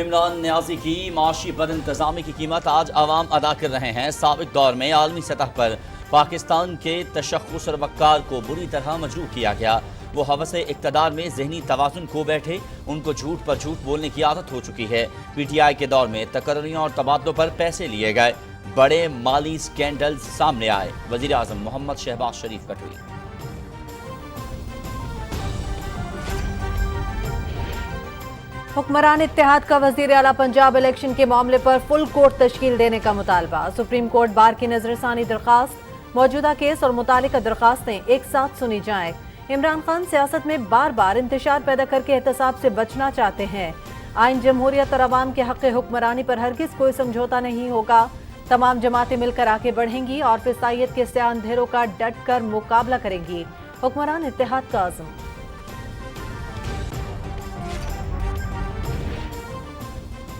عمران نیازی کی معاشی بد انتظامی کی قیمت آج عوام ادا کر رہے ہیں۔ سابق دور میں عالمی سطح پر پاکستان کے تشخص اور وقار کو بری طرح مجروح کیا گیا۔ وہ ہوس اقتدار میں ذہنی توازن کھو بیٹھے، ان کو جھوٹ پر جھوٹ بولنے کی عادت ہو چکی ہے۔ پی ٹی آئی کے دور میں تقرریوں اور تبادلوں پر پیسے لیے گئے، بڑے مالی سکینڈلز سامنے آئے۔ وزیر اعظم محمد شہباز شریف کا ٹویٹ۔ حکمران اتحاد کا وزیر اعلیٰ پنجاب الیکشن کے معاملے پر فل کورٹ تشکیل دینے کا مطالبہ۔ سپریم کورٹ بار کی نظر ثانی درخواست، موجودہ کیس اور متعلقہ درخواستیں ایک ساتھ سنی جائیں۔ عمران خان سیاست میں بار بار انتشار پیدا کر کے احتساب سے بچنا چاہتے ہیں۔ آئین جمہوریت اور عوام کے حق حکمرانی پر ہرگز کوئی سمجھوتا نہیں ہوگا۔ تمام جماعتیں مل کر آگے بڑھیں گی اور فسادیت کے سیاہ اندھیروں کا ڈٹ کر مقابلہ کریں گی۔ حکمران اتحاد کا عزم۔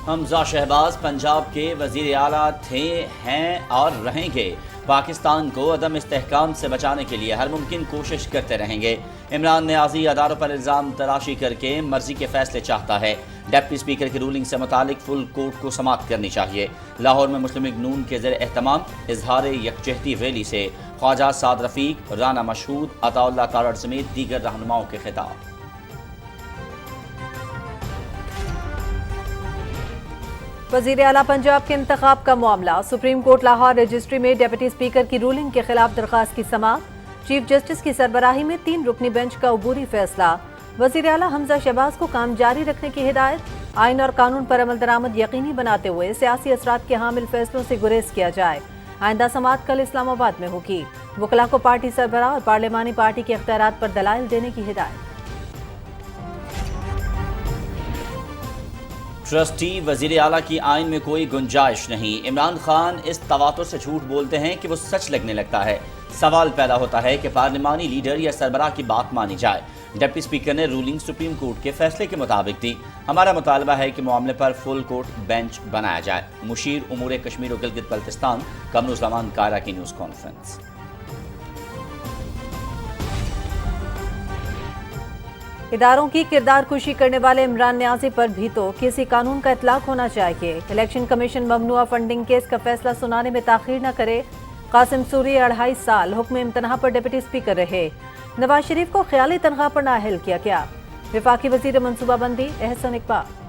حمزہ شہباز پنجاب کے وزیر اعلیٰ تھے، ہیں اور رہیں گے۔ پاکستان کو عدم استحکام سے بچانے کے لیے ہر ممکن کوشش کرتے رہیں گے۔ عمران نیازی اداروں پر الزام تراشی کر کے مرضی کے فیصلے چاہتا ہے۔ ڈپٹی اسپیکر کی رولنگ سے متعلق فل کورٹ کو سماعت کرنی چاہیے۔ لاہور میں مسلم لیگ نون کے زیر اہتمام اظہار یکجہتی ریلی سے خواجہ سعد رفیق، رانا مشہود، عطا اللہ تارڑ سمیت دیگر رہنماؤں کے خطاب۔ وزیر اعلیٰ پنجاب کے انتخاب کا معاملہ۔ سپریم کورٹ لاہور رجسٹری میں ڈپٹی اسپیکر کی رولنگ کے خلاف درخواست کی سماعت۔ چیف جسٹس کی سربراہی میں 3 رکنی بینچ کا عبوری فیصلہ۔ وزیر اعلیٰ حمزہ شہباز کو کام جاری رکھنے کی ہدایت۔ آئین اور قانون پر عمل درآمد یقینی بناتے ہوئے سیاسی اثرات کے حامل فیصلوں سے گریز کیا جائے۔ آئندہ سماعت کل اسلام آباد میں ہوگی۔ وکلاء کو پارٹی سربراہ اور پارلیمانی پارٹی کے اختیارات پر دلائل دینے کی ہدایت۔ ٹرسٹی وزیر اعلیٰ کی آئین میں کوئی گنجائش نہیں۔ عمران خان اس تواتر سے جھوٹ بولتے ہیں کہ وہ سچ لگنے لگتا ہے۔ سوال پیدا ہوتا ہے کہ پارلیمانی لیڈر یا سربراہ کی بات مانی جائے۔ ڈپٹی اسپیکر نے رولنگ سپریم کورٹ کے فیصلے کے مطابق دی۔ ہمارا مطالبہ ہے کہ معاملے پر فل کورٹ بینچ بنایا جائے۔ مشیر امور کشمیر و گلگت بلتستان قمرالزمان قاہرہ کی نیوز کانفرنس۔ اداروں کی کردار کشی کرنے والے عمران نیازی پر بھی تو کسی قانون کا اطلاق ہونا چاہیے۔ الیکشن کمیشن ممنوعہ فنڈنگ کیس کا فیصلہ سنانے میں تاخیر نہ کرے۔ قاسم سوری 2.5 سال حکم امتناع پر ڈپٹی اسپیکر رہے۔ نواز شریف کو خیالی تنخواہ پر نااہل کیا گیا۔ وفاقی وزیر منصوبہ بندی احسن اقبال۔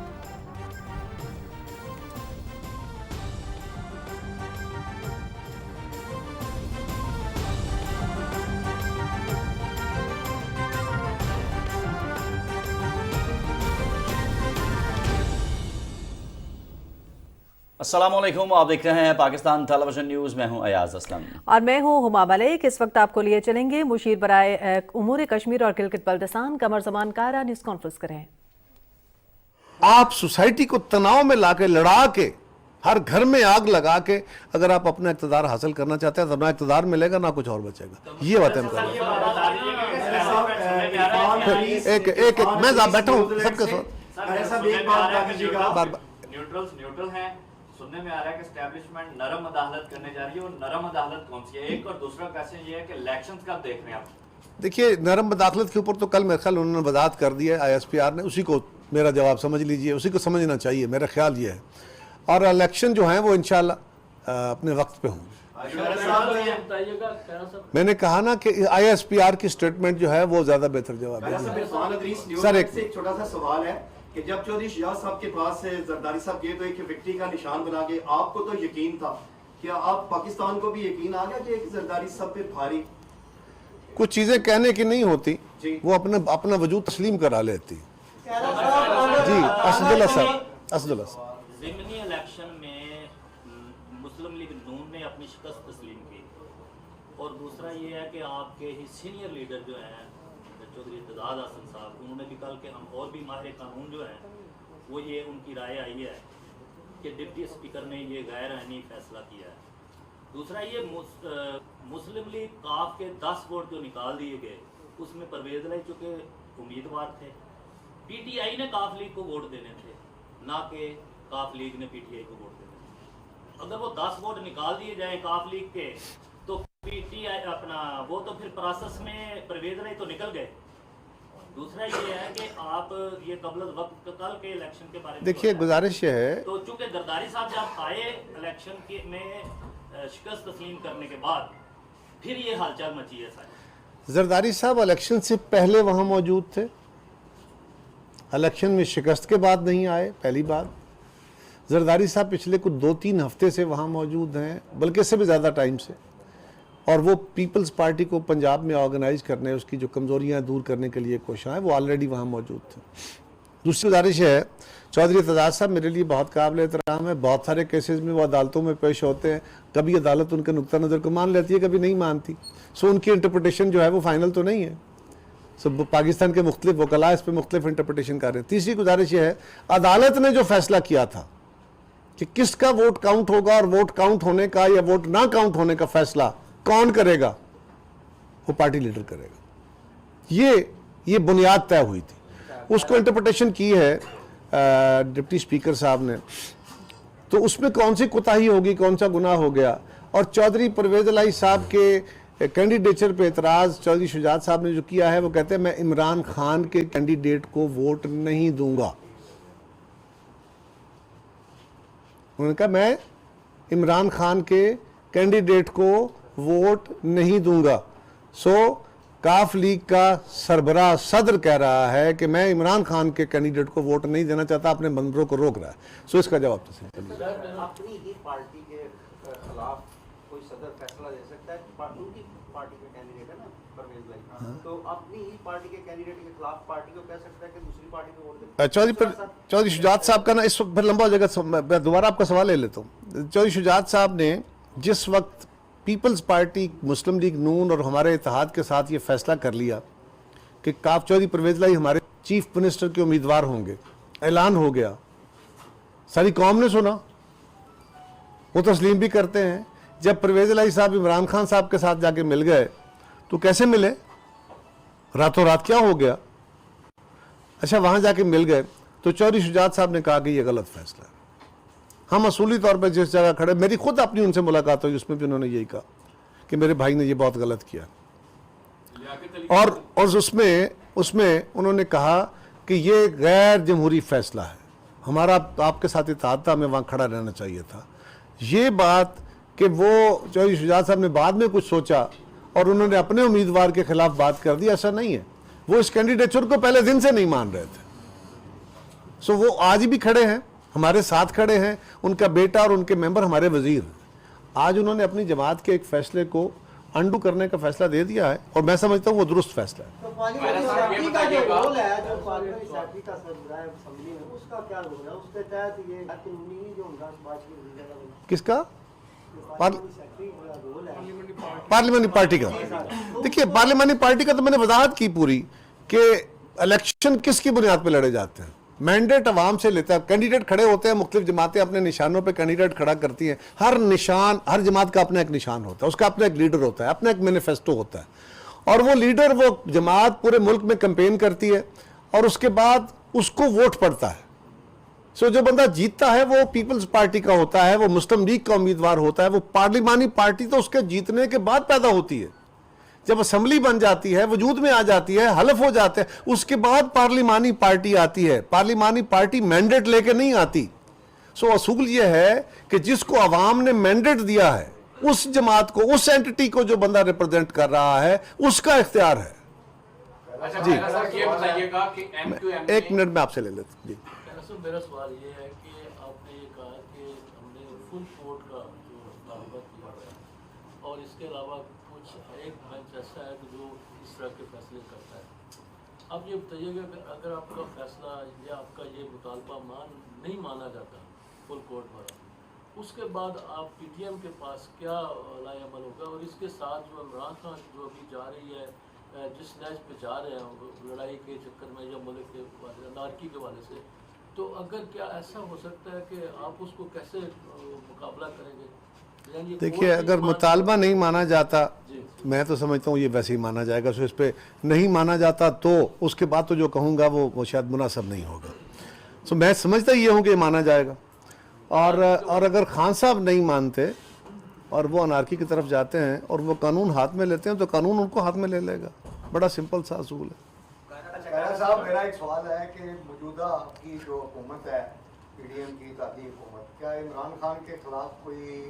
السلام علیکم، آپ دیکھ رہے ہیں پاکستان ٹیلی ویژن نیوز۔ میں ہوں ایاز اسلم اور میں ہوں ہما ملک۔ اس وقت آپ کو لیے چلیں گے مشیر برائے امور کشمیر اور گلگت بلتستان قمرزمان قاہرہ نیوز کانفرنس کریں۔ آپ سوسائٹی کو تناؤ میں لا کے، لڑا کے، ہر گھر میں آگ لگا کے اگر آپ اپنا اقتدار حاصل کرنا چاہتے ہیں تو نہ اقتدار ملے گا نہ کچھ اور بچے گا۔ یہ بات ہم کر رہے ہیں۔ ایک میں بیٹھا ہوں سب کے ساتھ۔ نیوٹرل ہیں، سننے میں آ رہا ہے کہ اسٹیبلشمنٹ نرم عدالت کرنے جا رہی ہے، اور نرم عدالت کون سی ہے؟ ایک اور دوسرا کیسے یہ ہے کہ الیکشنز کب دیکھ رہے ہیں آپ؟ دیکھیے، نرم عدالت کے اوپر تو کل میرے خیال انہوں نے وضاحت کر دی ہے آئی ایس پی آر نے، اسی کو میرا جواب سمجھ لیجئے، اسی کو سمجھنا چاہیے، میرا خیال یہ ہے۔ اور الیکشن جو ہیں وہ انشاءاللہ اپنے وقت پہ ہوں گے۔ میں نے کہا نا کہ آئی ایس پی آر کی سٹیٹمنٹ جو ہے وہ زیادہ بہتر جواب ہے۔ سر ایک چھوٹا سا سوال ہے کہ جب چودھری شجاع صاحب کے پاس سے زرداری صاحب گئے تو ایک وکٹری کا نشان بنا کے آپ کو تو یقین تھا، کیا آپ پاکستان کو بھی یقین آ گیا کہ ایک زرداری صاحب پہ بھاری کچھ چیزیں کہنے کی نہیں ہوتی، وہ اپنا وجود تسلیم کرا لیتی۔ جی اسداللہ صاحب ضمنی الیکشن میں مسلم لیگ نون نے اپنی شکست تسلیم کی، اور دوسرا یہ ہے کہ آپ کے ہی سینئر لیڈر جو ہیں چودھری اعتزاز احسن صاحب، انہوں نے بھی کل کے ہم اور بھی ماہر قانون جو ہیں وہ یہ ان کی رائے آئی ہے کہ ڈپٹی اسپیکر نے یہ غیر آئینی فیصلہ کیا ہے۔ دوسرا یہ مسلم لیگ کاف کے 10 ووٹ جو نکال دیے گئے اس میں پرویز علیہ چونکہ امیدوار تھے، پی ٹی آئی نے کاف لیگ کو ووٹ دینے تھے، نہ کہ کاف لیگ نے پی ٹی آئی کو ووٹ دینے تھے۔ اگر وہ 10 ووٹ نکال دیے جائیں کاف لیگ کے تو پی ٹی آئی وہ تو پھر پروسیس میں پرویز علیہ تو نکل گئے، दूसरा ये है कि आप ये कबल वक्त कल के इलेक्शन के बारे में देखिए, गुजारिश ये है, तो चूंकि जरदारी साहब जब आए इलेक्शन के में शिकस्त तस्लीम करने के बाद फिर ये हालचाल मची है सारी। जरदारी साहब इलेक्शन से पहले वहाँ मौजूद थे, इलेक्शन में शिकस्त के बाद नहीं आए, पहली बात। जरदारी साहब पिछले कुछ 2-3 हफ्ते से वहाँ मौजूद हैं, बल्कि इससे भी ज़्यादा टाइम से, और वो पीपल्स पार्टी को पंजाब में ऑर्गेनाइज करने, उसकी जो कमज़ोरियाँ दूर करने के लिए कोशिश है, वो ऑलरेडी वहाँ मौजूद थे। दूसरी गुजारिश है, चौधरी एतजाज़ साहब मेरे लिए बहुत काबिल एहतराम है, बहुत सारे केसेस में वो अदालतों में पेश होते हैं, कभी अदालत उनके नुक्ता नज़र को मान लेती है, कभी नहीं मानती। सो उनकी इंटरप्रटेशन जो है वो फाइनल तो नहीं है। सो पाकिस्तान के मुख्तलिफ वकला इस पर मुख्तलिफ इंटरप्रटेशन कर रहे हैं। तीसरी गुजारिश ये है, अदालत ने जो फैसला किया था कि किसका वोट काउंट होगा और वोट काउंट होने का या वोट ना काउंट होने का फैसला कौन करेगा, वो पार्टी लीडर करेगा। ये बुनियाद तय हुई थी, उसको इंटरप्रिटेशन की है डिप्टी स्पीकर साहब ने, तो उसमें कौन सी कोताही होगी, कौन सा गुनाह हो गया। और चौधरी परवेज इलाही साहब के कैंडिडेचर पे एतराज़ चौधरी शुजात साहब ने जो किया है, वो कहते हैं मैं इमरान खान के कैंडिडेट को वोट नहीं दूंगा। उन्होंने कहा मैं इमरान खान के कैंडिडेट को वोट नहीं दूंगा। सो काफ लीग का सरबराह सदर कह रहा है कि मैं इमरान खान के कैंडिडेट को वोट नहीं देना चाहता, अपने मेंबरों को रोक रहा है। सो इसका जवाब तो सही। अपनी ही पार्टी के खिलाफ कोई सदर फैसला ले सकता है, उनकी पार्टी के कैंडिडेट है ना परवेज भाई, तो अपनी ही पार्टी के कैंडिडेट के खिलाफ पार्टी को कह सकता है कि दूसरी पार्टी को वोट दे। चौधरी शुजात साहब का ना इस वक्त फिर लंबा हो जाएगा, मैं दोबारा आपका सवाल ले लेता हूँ। चौधरी शुजात साहब ने जिस वक्त पीपल्स पार्टी, मुस्लिम लीग नून और हमारे इत्तेहाद के साथ ये फैसला कर लिया कि काफ चौधरी परवेज इलाही हमारे चीफ मिनिस्टर के उम्मीदवार होंगे, ऐलान हो गया, सारी कौम ने सुना, वो तस्लीम भी करते हैं। जब परवेज इलाही साहब इमरान खान साहब के साथ जाके मिल गए तो कैसे मिले, रातों रात क्या हो गया? अच्छा, वहां जाके मिल गए तो चौधरी शुजात साहब ने कहा कि ये गलत फैसला है। हम असूली तौर पर जिस जगह खड़े, मेरी खुद अपनी उनसे मुलाकात हुई, उसमें भी उन्होंने यही कहा कि मेरे भाई ने ये बहुत गलत किया, और उसमें उन्होंने कहा कि ये गैर जमहूरी फैसला है, हमारा आपके साथ इत्तेहाद था, हमें वहाँ खड़ा रहना चाहिए था। ये बात कि वो चौधरी शुजात साहब ने बाद में कुछ सोचा और उन्होंने अपने उम्मीदवार के खिलाफ बात कर दी, ऐसा नहीं है। वो इस कैंडिडेचर को पहले दिन से नहीं मान रहे थे। सो वो आज भी खड़े हैं, हमारे साथ खड़े हैं, उनका बेटा और उनके मेंबर हमारे वजीर। आज उन्होंने अपनी जमात के एक फैसले को अंडू करने का फैसला दे दिया है, और मैं समझता हूँ वो दुरुस्त फैसला है। तो पार्लियामेंट का जो रोल है, जो पार्लियामेंट सेक्रेटरी का सरबराह है असेंबली में, उसका क्या रोल है? उसके तहत ये कानूनी जो उनका समाज की किसका सेक्रेटरी का रोल है पार्लियामेंट पार्टी का? देखिए, पार्लियामेंट पार्टी का तो मैंने वजाहत की पूरी कि इलेक्शन किसकी बुनियाद पर लड़े जाते हैं। मैंडेट अवाम से लेता है, कैंडिडेट खड़े होते हैं, मुख्तलिफ जमातें अपने निशानों पे कैंडिडेट खड़ा करती हैं। हर जमात का अपना एक निशान होता है, उसका अपना एक लीडर होता है, अपना एक मैनिफेस्टो होता है, और वो लीडर, वो जमात पूरे मुल्क में कैंपेन करती है और उसके बाद उसको वोट पड़ता है। सो जो बंदा जीतता है वो पीपल्स पार्टी का होता है, वो मुस्लिम लीग का उम्मीदवार होता है। वो पार्लिमानी पार्टी तो उसके जीतने के बाद पैदा होती है, जब असेंबली बन जाती है, वजूद में आ जाती है, हलफ हो जाते हैं, उसके बाद पार्लिमानी पार्टी आती है। पार्लिमानी पार्टी मैंडेट लेके नहीं आती। सो असूल ये है कि जिसको अवाम ने मैंडेट दिया है, उस जमात को, उस एंटिटी को जो बंदा रिप्रेजेंट कर रहा है, उसका इख्तियार है। अच्छा, जी, ये बताइएगा कि MQM एक मिनट में आपसे ले लेता हूं। जी, मेरा सवाल ये है कि आपने ये कहा कि हमने फुल कोर्ट का जो मुतालबा किया है, और इसके अलावा कुछ एक बेंच ऐसा है कि जो इस तरह के फैसले करता है। अब ये बताइएगा कि अगर आपका फैसला या आपका ये मुतालबा नहीं माना जाता फुल कोर्ट वाला, उसके बाद आप PTM के पास क्या लाएअमल होगा? और इसके साथ जो इमरान खान जो अभी जा रही है, जिस नहज पे जा रहे हैं लड़ाई के चक्कर में या मुल्क के नारकी के वाले से, तो अगर क्या ऐसा हो सकता है कि आप उसको कैसे मुकाबला करेंगे? देखिए, अगर मुतालबा नहीं माना जाता, मैं तो समझता हूँ ये वैसे ही माना जाएगा। सो इस पर नहीं माना जाता तो उसके बाद तो जो कहूँगा वो शायद मुनासिब नहीं होगा। सो मैं समझता ये हूँ कि माना जाएगा, और अगर खान साहब नहीं मानते और वो अनारकी की तरफ जाते हैं और वो कानून हाथ में लेते हैं, तो कानून उनको हाथ में ले लेगा। बड़ा सिंपल सा असूल है। صاحب میرا ایک سوال ہے کہ موجودہ آپ کی جو حکومت ہے پی ڈی ایم کی اتحادی حکومت، کیا عمران خان کے خلاف کوئی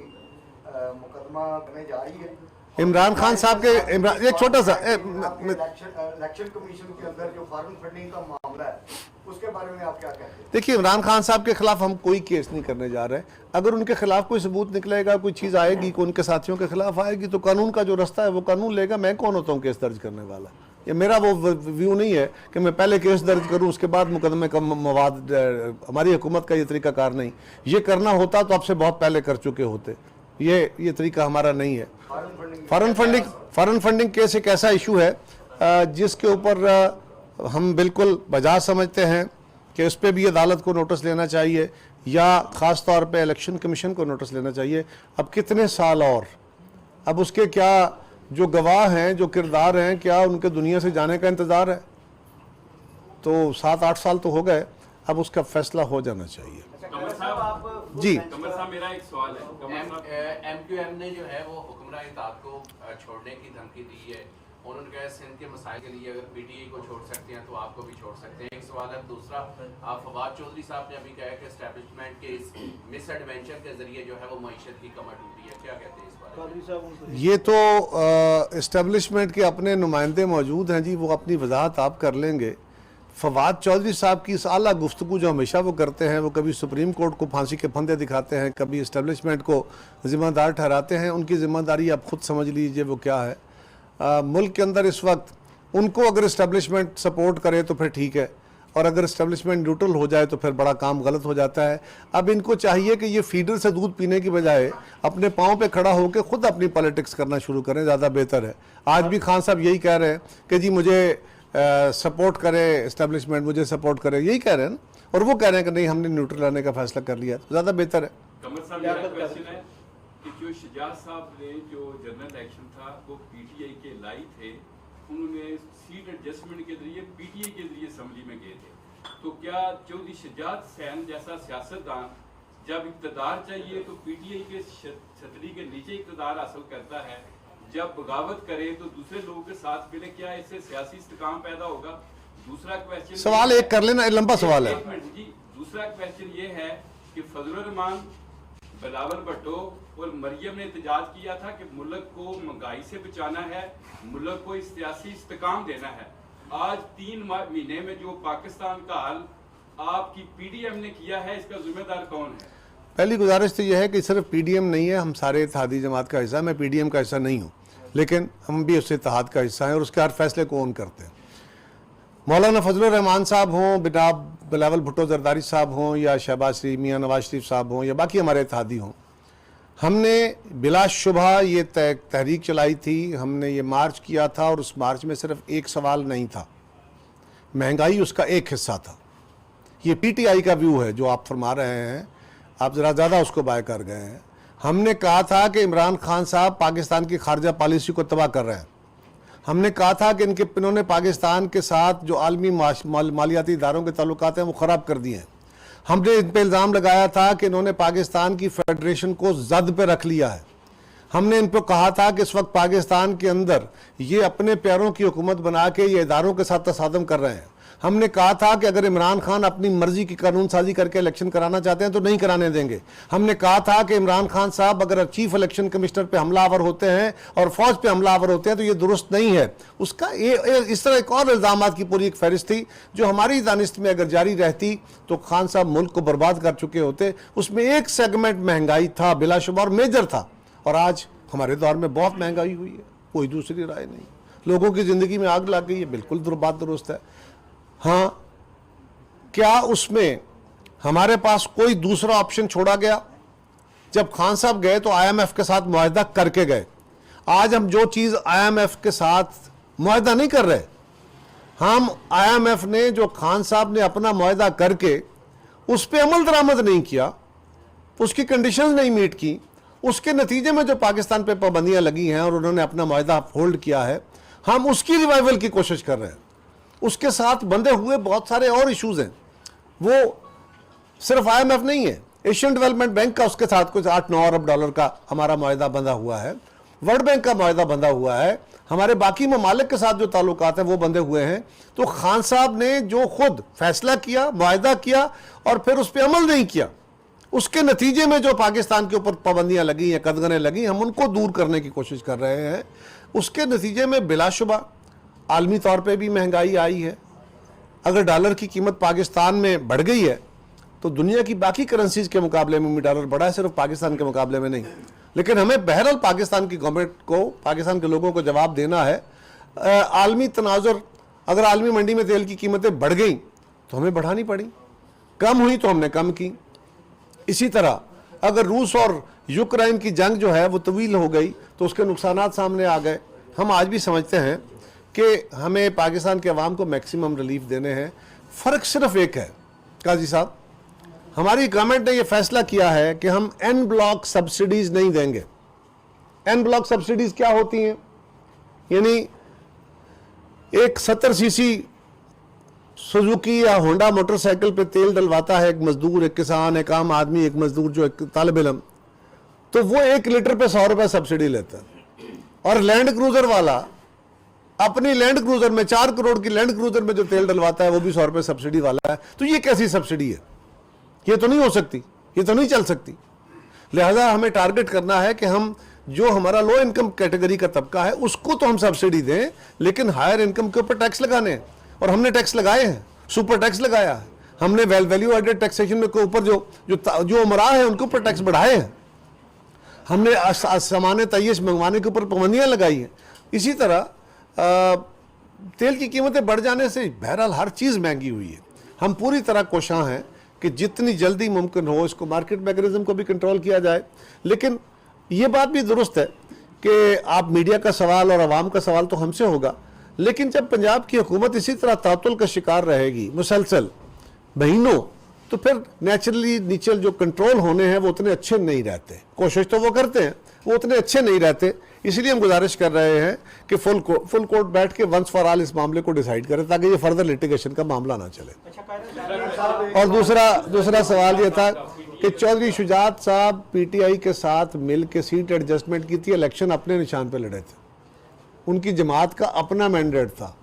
مقدمہ کرنے جا رہی ہے؟ عمران خان صاحب کے ایک چھوٹا سا الیکشن کمیشن کے اندر جو فارن فنڈنگ کا معاملہ ہے اس کے بارے میں آپ کیا کہتے ہیں؟ دیکھیے عمران خان صاحب کے خلاف ہم کوئی کیس نہیں کرنے جا رہے. اگر ان کے خلاف کوئی ثبوت نکلے گا، کوئی چیز آئے گی، کوئی ان کے ساتھیوں کے خلاف آئے گی، تو قانون کا جو رستہ ہے وہ قانون لے گا. میں کون ہوتا ہوں کیس درج کرنے والا؟ یہ میرا وہ ویو نہیں ہے کہ میں پہلے کیس درج کروں اس کے بعد مقدمے کا مواد. ہماری حکومت کا یہ طریقہ کار نہیں. یہ کرنا ہوتا تو اب سے بہت پہلے کر چکے ہوتے. یہ طریقہ ہمارا نہیں ہے. فارن فنڈنگ کیس ایک ایسا ایشو ہے جس کے اوپر ہم بالکل بجا سمجھتے ہیں کہ اس پہ بھی عدالت کو نوٹس لینا چاہیے، یا خاص طور پہ الیکشن کمیشن کو نوٹس لینا چاہیے. اب کتنے سال اور اب اس کے کیا جو گواہ ہیں، جو کردار ہیں، کیا ان کے دنیا سے جانے کا انتظار ہے؟ تو 7-8 سال تو ہو گئے، اب اس کا فیصلہ ہو جانا چاہیے. جی کمر صاحب میرا ایک سوال ہے. ایم کیو ایم نے جو ہے وہ حکمراں اتحاد کو چھوڑنے کی دھمکی دی ہے. انہوں نے کہا سندھ کے مسائل کے لیے اگر پی ٹی آئی کو چھوڑ سکتے ہیں تو آپ کو بھی چھوڑ سکتے ہیں. ایک سوال ہے. دوسرا، فواد چودھری صاحب نے ابھی کہا کہ اسٹیبلشمنٹ کے اس مس ایڈونچر کے ذریعے جو ہے وہ معیشت کی کمر ٹوٹی ہے. کیا کہتے ہیں اس بارے میں؟ یہ تو اسٹیبلشمنٹ کے اپنے نمائندے موجود ہیں جی، وہ اپنی وضاحت آپ کر لیں گے. فواد چودھری صاحب کی اس اعلیٰ گفتگو جو ہمیشہ وہ کرتے ہیں، وہ کبھی سپریم کورٹ کو پھانسی کے پھندے دکھاتے ہیں، کبھی اسٹیبلشمنٹ کو ذمہ دار ٹھہراتے ہیں. ان کی ذمہ داری آپ خود سمجھ لیجئے وہ کیا ہے. ملک کے اندر اس وقت ان کو اگر اسٹیبلشمنٹ سپورٹ کرے تو پھر ٹھیک ہے، اور اگر اسٹیبلشمنٹ نیوٹرل ہو جائے تو پھر بڑا کام غلط ہو جاتا ہے. اب ان کو چاہیے کہ یہ فیڈر سے دودھ پینے کی بجائے اپنے پاؤں پہ کھڑا ہو کے خود اپنی پالیٹکس کرنا شروع کریں، زیادہ بہتر ہے. آج بھی خان صاحب یہی کہہ رہے ہیں کہ جی مجھے سپورٹ کرے اسٹیبلشمنٹ، مجھے سپورٹ کرے، یہی کہہ رہے ہیں نا. اور وہ کہہ رہے ہیں کہ نہیں ہم نے نیوٹرل آنے کا فیصلہ کر لیا، تو زیادہ بہتر ہے. کمر صاحب میرا کویسچن ہے کہ جو شجاعت صاحب نے جو جنرل الیکشن تھا وہ پی ٹی آئی کے لائی تھے، انہوں نے سیٹ ایڈجسٹمنٹ کے ذریعے پی ٹی آئی کے ذریعے اسمبلی میں گئے تھے. تو کیا چودھری شجاعت حسین جیسا سیاستدان جب اقتدار چاہیے تو پی ٹی آئی کے چھتری کے نیچے اقتدار حاصل کرتا ہے، جب بغاوت کرے تو دوسرے لوگوں کے ساتھ ملے، کیا اس سے سیاسی استحکام پیدا ہوگا؟ دوسرا کویسچن، سوال ایک کر لینا، لمبا سوال ہے جی. دوسرا کویسچن یہ ہے کہ فضل الرحمان، بلاول بھٹو اور مریم نے احتجاج کیا تھا کہ ملک کو مہنگائی سے بچانا ہے، ملک کو سیاسی استحکام دینا ہے. آج 3 مہینے میں جو پاکستان کا حال آپ کی پی ڈی ایم نے کیا ہے، اس کا ذمہ دار کون ہے؟ پہلی گزارش تو یہ ہے کہ صرف پی ڈی ایم نہیں ہے، ہم سارے اتحادی جماعت کا حصہ. میں پی ڈی ایم کا حصہ نہیں ہوں، لیکن ہم بھی اس اتحاد کا حصہ ہیں اور اس کے ہر فیصلے کو اون کرتے ہیں. مولانا فضل الرحمان صاحب ہوں، بلاول بھٹو زرداری صاحب ہوں، یا شہباز شریف، میاں نواز شریف صاحب ہوں، یا باقی ہمارے اتحادی ہوں، ہم نے بلا شبہ یہ تحریک چلائی تھی، ہم نے یہ مارچ کیا تھا. اور اس مارچ میں صرف ایک سوال نہیں تھا، مہنگائی اس کا ایک حصہ تھا. یہ پی ٹی آئی کا ویو ہے جو آپ فرما رہے ہیں، آپ ذرا زیادہ اس کو بائے کر گئے ہیں. ہم نے کہا تھا کہ عمران خان صاحب پاکستان کی خارجہ پالیسی کو تباہ کر رہے ہیں. ہم نے کہا تھا کہ انہوں نے پاکستان کے ساتھ جو عالمی مالیاتی اداروں کے تعلقات ہیں وہ خراب کر دیے ہیں. ہم نے ان پہ الزام لگایا تھا کہ انہوں نے پاکستان کی فیڈریشن کو زد پہ رکھ لیا ہے. ہم نے ان پہ کہا تھا کہ اس وقت پاکستان کے اندر یہ اپنے پیروں کی حکومت بنا کے یہ اداروں کے ساتھ تصادم کر رہے ہیں. ہم نے کہا تھا کہ اگر عمران خان اپنی مرضی کی قانون سازی کر کے الیکشن کرانا چاہتے ہیں تو نہیں کرانے دیں گے. ہم نے کہا تھا کہ عمران خان صاحب اگر چیف الیکشن کمشنر پہ حملہ آور ہوتے ہیں اور فوج پہ حملہ آور ہوتے ہیں تو یہ درست نہیں ہے. اس کا اس طرح ایک اور الزامات کی پوری ایک فہرست تھی جو ہماری دانست میں اگر جاری رہتی تو خان صاحب ملک کو برباد کر چکے ہوتے. اس میں ایک سیگمنٹ مہنگائی تھا بلا شبہ اور میجر تھا. اور آج ہمارے دور میں بہت مہنگائی ہوئی ہے، کوئی دوسری رائے نہیں. لوگوں کی زندگی میں آگ لگ گئی ہے، بالکل بات درست ہے. ہاں، کیا اس میں ہمارے پاس کوئی دوسرا آپشن چھوڑا گیا؟ جب خان صاحب گئے تو آئی ایم ایف کے ساتھ معاہدہ کر کے گئے. آج ہم جو چیز آئی ایم ایف کے ساتھ معاہدہ نہیں کر رہے. ہم آئی ایم ایف نے جو خان صاحب نے اپنا معاہدہ کر کے اس پہ عمل درآمد نہیں کیا، اس کی کنڈیشنز نہیں میٹ کی، اس کے نتیجے میں جو پاکستان پہ پابندیاں لگی ہیں اور انہوں نے اپنا معاہدہ ہولڈ کیا ہے، ہم اس کی ریوائیول کی کوشش کر رہے ہیں. اس کے ساتھ بندے ہوئے بہت سارے اور ایشوز ہیں. وہ صرف آئی ایم ایف نہیں ہے، ایشین ڈیولپمنٹ بینک کا اس کے ساتھ کچھ $8-9 ارب کا ہمارا معاہدہ بندہ ہوا ہے. वर्ल्ड बैंक का मुआहदा बंधा हुआ है, हमारे बाकी ममालिक के साथ जो ताल्लुकात हैं वो बंधे हुए हैं। तो खान साहब ने जो खुद फैसला किया, मुआहदा किया और फिर उस पर अमल नहीं किया, उसके नतीजे में जो पाकिस्तान के ऊपर पाबंदियां लगी या कदगनें लगी, हम उनको दूर करने की कोशिश कर रहे हैं। उसके नतीजे में बिलाशुबा आलमी तौर पे भी महंगाई आई है। अगर डॉलर की कीमत पाकिस्तान में बढ़ गई है तो दुनिया की बाकी करेंसीज के मुकाबले में भी डॉलर बढ़ा है, सिर्फ पाकिस्तान के मुकाबले में नहीं। लेकिन हमें बहरहाल पाकिस्तान की गवर्नमेंट को, पाकिस्तान के लोगों को जवाब देना है। आलमी तनाजुर, अगर आलमी मंडी में तेल की कीमतें बढ़ गई तो हमें बढ़ानी पड़ी, कम हुई तो हमने कम की। इसी तरह अगर रूस और यूक्रेन की जंग जो है वो तवील हो गई तो उसके नुकसानात सामने आ गए। हम आज भी समझते हैं कि हमें पाकिस्तान के अवाम को मैक्सिमम रिलीफ देने हैं। फ़र्क सिर्फ एक है काजी साहब, हमारी गवर्नमेंट ने ये फैसला किया है कि हम एन ब्लॉक सब्सिडीज़ नहीं देंगे। एन ब्लॉक सब्सिडीज़ क्या होती हैं? यानी एक 70 सीसी सुजुकी या होंडा मोटरसाइकिल पे तेल डलवाता है एक मजदूर, एक किसान, एक आम आदमी, एक मजदूर जो एक तालिब इल्म, तो वो 1 लीटर पे 100 रुपये सब्सिडी लेता है। और लैंड क्रूज़र वाला अपनी लैंड क्रूज़र में 4 करोड़ की लैंड क्रूज़र में जो तेल डलवाता है वो भी 100 रुपये सब्सिडी वाला है। तो ये कैसी सब्सिडी है? ये तो नहीं हो सकती, ये तो नहीं चल सकती। लिहाजा हमें टारगेट करना है कि हम जो हमारा लो इनकम कैटेगरी का तबका है उसको तो हम सब्सिडी दें, लेकिन हायर इनकम के ऊपर टैक्स लगाने हैं। और हमने टैक्स लगाए हैं, सुपर टैक्स लगाया है हमने, वैल्यू एडेड टैक्सेशन में के ऊपर जो उमरा है उनके ऊपर टैक्स बढ़ाए हैं हमने, सामान तय्यश मंगवाने के ऊपर पाबंदियाँ लगाई हैं। इसी तरह तेल की कीमतें बढ़ जाने से बहरहाल हर चीज़ महंगी हुई है। हम पूरी तरह कोशां हैं कि जितनी जल्दी मुमकिन हो इसको मार्केट मैकेनिज्म को भी कंट्रोल किया जाए। लेकिन ये बात भी दुरुस्त है कि आप मीडिया का सवाल और आवाम का सवाल तो हमसे होगा, लेकिन जब पंजाब की हुकूमत इसी तरह तातुल का शिकार रहेगी मुसलसल महीनों, तो फिर नेचुरली नीचे जो कंट्रोल होने हैं वो उतने अच्छे नहीं रहते। कोशिश तो वो करते हैं, वो उतने अच्छे नहीं रहते। इसलिए हम गुजारिश कर रहे हैं कि फुल कोर्ट बैठ के वंस फॉर ऑल इस मामले को डिसाइड करें ताकि ये फर्दर लिटिगेशन का मामला ना चले। और दूसरा सवाल ये था कि चौधरी शुजात साहब पीटीआई के साथ मिल के सीट एडजस्टमेंट की थी, इलेक्शन अपने निशान पे लड़े थे, उनकी जमात का अपना मैंडेट था।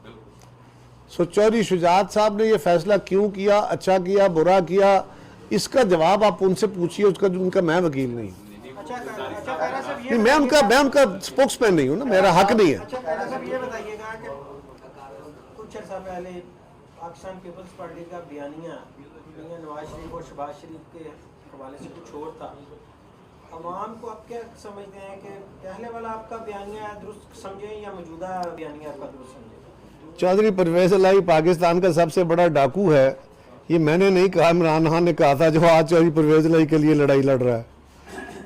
सो चौधरी शुजात साहब ने ये फैसला क्यों किया, अच्छा किया, बुरा किया, इसका जवाब आप उनसे पूछिए, उसका उनका मैं वकील नहीं, मैं उनका स्पोक्समैन नहीं हूँ ना, मेरा हक नहीं है। अच्छा खैरा साहब ये बताइएगा कि कुछ अर्सा पहले पाकिस्तान पीपल्स पार्टी का बयानिया नवाज शरीफ और शहबाज शरीफ के हवाले से कुछ और था। अवाम को आप क्या समझते हैं कि पहले वाला आपका बयानिया दुरुस्त समझे या मौजूदा बयानिया आपका दुरुस्त समझे? चौधरी परवेज इलाही पाकिस्तान का सबसे बड़ा डाकू है, ये मैंने नहीं कहा, इमरान खान ने कहा था जो आज चौधरी परवेज इलाही के लिए लड़ाई लड़ रहा है।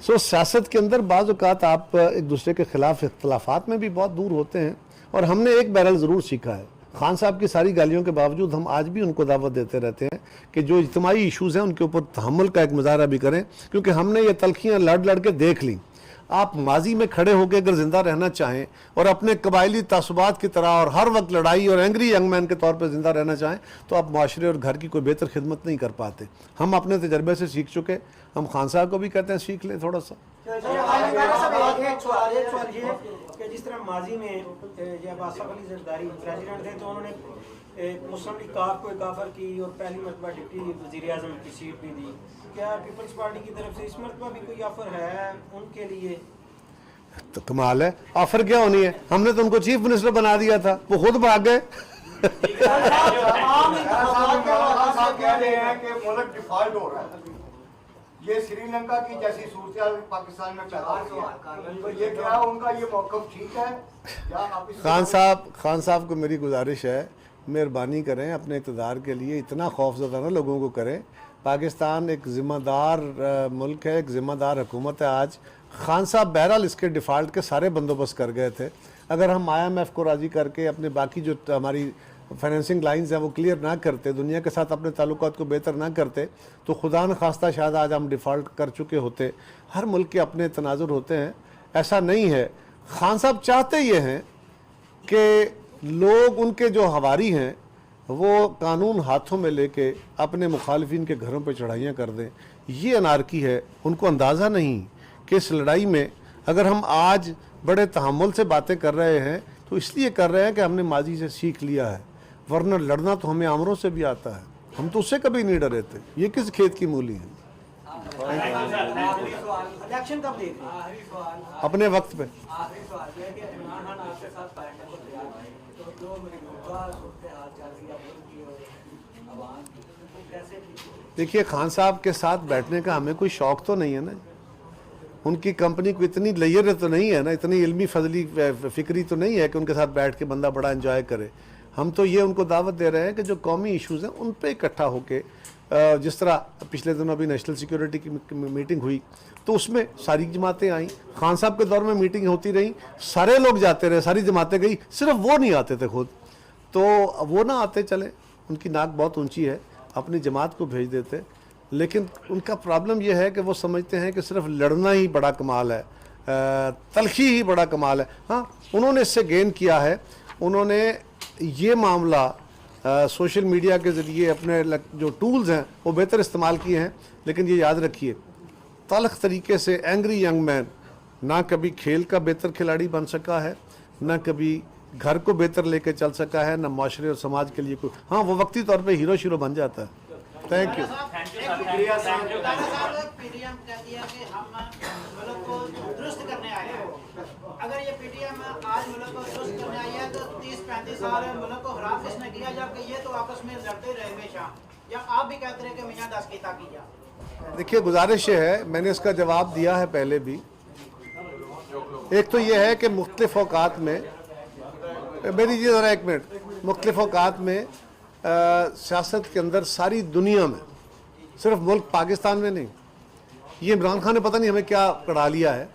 सो सियासत के अंदर बाज़ औक़ात आप एक दूसरे के ख़िलाफ़ इख्तलाफात में भी बहुत दूर होते हैं। और हमने एक बैरल ज़रूर सीखा है, खान साहब की सारी गालियों के बावजूद हम आज भी उनको दावत देते रहते हैं कि जो इज्तिमाई इशूज़ हैं उनके ऊपर तहम्मुल का एक मुजाहरा भी करें, क्योंकि हमने ये तलखियाँ लड़ के देख ली। आप माजी में खड़े होकर अगर ज़िंदा रहना चाहें और अपने कबायली तासुबात की तरह और हर वक्त लड़ाई और एंग्री यंग मैन के तौर पर ज़िंदा रहना चाहें तो आप माशरे और घर की कोई बेहतर खिदमत नहीं कर पाते। हम अपने तजर्बे से सीख चुके, हम खान साहब को भी कहते हैं सीख लें थोड़ा सा। एक सवाल ये कि जिस तरह माजी में जब आसफ अली जरदारी प्रेसिडेंट थे तो उन्होंने मुस्लिम लीग काफ को काफर की और पहली मरतबा डिप्टी वज़ीर आज़म की सीट भी दी। क्या पीपल्स पार्टी की तरफ से इस मरतबा भी कोई ऑफर है उनके लिए? तो कमाल है, ऑफर क्या होनी है, हमने तो उनको चीफ मिनिस्टर बना दिया था, वो खुद भाग गए। डिफॉल्ट हो रहा है, ये श्रीलंका की जैसी सूरत पाकिस्तान में पैदा हो है, तो ये क्या उनका ये मौक़िफ़ ठीक है? क्या आप खान साहब को मेरी गुजारिश है, मेहरबानी करें अपने इक़्तिदार के लिए इतना खौफज़दा ना लोगों को करें। पाकिस्तान एक ज़िम्मेदार मुल्क है, एक ज़िम्मेदार हुकूमत है। आज खान साहब बहरहाल इसके डिफ़ॉल्ट के सारे बंदोबस्त कर गए थे। अगर हम IMF को राज़ी करके अपने बाकी जो हमारी फाइनेंसिंग लाइंस हैं वो क्लियर ना करते, दुनिया के साथ अपने ताल्लुकात को बेहतर ना करते, तो खुदा न खास्ता शायद आज हम डिफ़ॉल्ट कर चुके होते। हर मुल्क के अपने तनाजुर होते हैं, ऐसा नहीं है। खान साहब चाहते ये हैं कि लोग उनके जो हवारी हैं वो कानून हाथों में लेके अपने मुखालिफिन के घरों पे चढ़ाइयाँ कर दें। ये अनारकी है। उनको अंदाज़ा नहीं कि इस लड़ाई में अगर हम आज बड़े तहम्मुल से बातें कर रहे हैं तो इसलिए कर रहे हैं कि हमने माजी से सीख लिया है, वरना लड़ना तो हमें आमरों से भी आता है, हम तो उससे कभी नहीं डरे थे। ये किस खेत की मूली है? इलेक्शन कब देख रहे हैं? अपने वक्त पे। आखिरी सवाल ये है कि इमरान खान आपके साथ बैठने को तैयार है, तो जो मौजूदा सूरत-ए-हाल चल रही है उनकी और अवाम की, तो कैसे? देखिए, खान साहब के साथ बैठने का हमें कोई शौक तो नहीं है ना, उनकी कंपनी को इतनी लेयर तो नहीं है ना, इतनी इल्मी फजली फिक्री तो नहीं है कि उनके साथ बैठ के बंदा बड़ा एंजॉय करे। हम तो ये उनको दावत दे रहे हैं कि जो कौमी इश्यूज़ हैं उन पे इकट्ठा होके, जिस तरह पिछले दिनों अभी नेशनल सिक्योरिटी की मीटिंग हुई तो उसमें सारी जमातें आईं, खान साहब के दौर में मीटिंग होती रही, सारे लोग जाते रहे, सारी जमातें गई, सिर्फ वो नहीं आते थे खुद। तो वो ना आते चले, उनकी नाक बहुत ऊंची है, अपनी जमात को भेज देते। लेकिन उनका प्रॉब्लम यह है कि वो समझते हैं कि सिर्फ लड़ना ही बड़ा कमाल है, तलखी ही बड़ा कमाल है। हाँ, उन्होंने इससे गेन किया है, उन्होंने ये मामला सोशल मीडिया के ज़रिए अपने जो टूल्स हैं वो बेहतर इस्तेमाल किए हैं। लेकिन ये याद रखिए, तलख तरीके से एंग्री यंग मैन ना कभी खेल का बेहतर खिलाड़ी बन सका है, ना कभी घर को बेहतर लेके चल सका है, ना माशरे और समाज के लिए कोई। हाँ, वो वक्ती तौर पे हीरो शीरो बन जाता है। Thank you. पीडीएम कहती है कि हम मुल्क को दुरुस्त करने आए हैं। अगर ये पीडीएम आज मुल्क को दुरुस्त करने आई है तो 30-35 साल मुल्क को खराब किसने किया, जबकि ये तो आपस में लड़ते रहे हमेशा, या आप भी कहते रहे कि मियां 10 की ताकीजा? देखिए, गुजारिश है, मैंने इसका जवाब दिया है पहले भी। एक तो ये है कि मुख्तलिफ औकात में, मेरी जी ज़रा एक मिनट, मुख्तलिफ औकात में सियासत के अंदर सारी दुनिया में, सिर्फ मुल्क पाकिस्तान में नहीं, ये इमरान खान ने पता नहीं हमें क्या कढ़ा लिया है।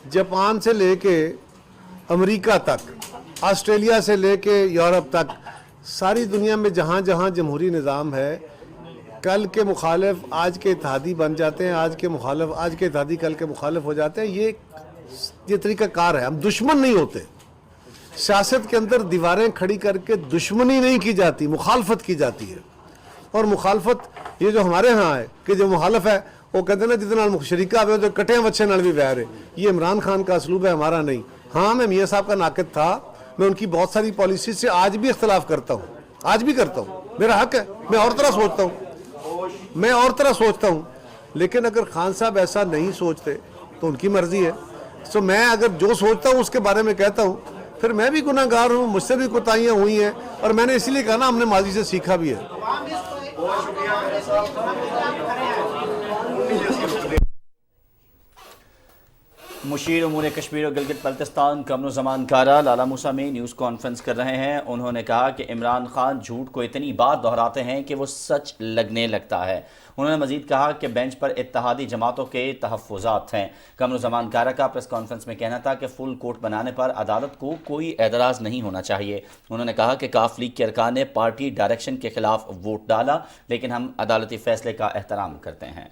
जापान से लेके अमेरिका तक, ऑस्ट्रेलिया से लेके यूरोप तक, सारी दुनिया में जहाँ जहाँ जमहूरी निज़ाम है, कल के मुखालिफ आज के इत्तेहादी बन जाते हैं, आज के मुखालिफ आज के इत्तेहादी कल के मुखालिफ हो जाते हैं। ये तरीका कार है। हम दुश्मन नहीं होते। सियासत के अंदर दीवारें खड़ी करके दुश्मनी नहीं की जाती, मुखालफत की जाती है। और मुखालफत ये जो हमारे यहाँ है कि जो मुखालफ है वो कहते हैं ना, जितना शरीका आवे तो कटे बच्चे नाल भी वैर है। ये इमरान खान का असलूब है, हमारा नहीं। हाँ, मैं मियाँ साहब का नाकिद था, मैं उनकी बहुत सारी पॉलिसी से आज भी इख्तलाफ करता हूँ, आज भी करता हूँ, मेरा हक है, मैं और तरह सोचता हूँ, मैं और तरह सोचता हूँ। लेकिन अगर खान साहब ऐसा नहीं सोचते तो उनकी मर्जी है। सो मैं अगर जो सोचता हूँ उसके बारे में कहता हूँ, फिर मैं भी गुनाहगार हूँ, मुझसे भी कोताहियाँ हुई हैं, और मैंने इसीलिए कहा ना, हमने माजी से सीखा भी है। मुशीर उमूर कश्मीर और गिलगित बल्तिस्तान कमरुज़्ज़मान कारा लाला मूसा में न्यूज़ कॉन्फ्रेंस कर रहे हैं। उन्होंने कहा कि इमरान खान झूठ को इतनी बार दोहराते हैं कि वो सच लगने लगता है। उन्होंने मजीद कहा कि बेंच पर इत्तेहादी जमातों के तहफ़्फ़ुज़ात हैं। कमरुज़्ज़मान कारा का प्रेस कॉन्फ्रेंस में कहना था कि फुल कोर्ट बनाने पर अदालत को कोई एतराज़ नहीं होना चाहिए। उन्होंने कहा कि काफ लीग के अरकान ने पार्टी डायरेक्शन के खिलाफ वोट डाला, लेकिन हम अदालती फैसले का एहतराम करते हैं।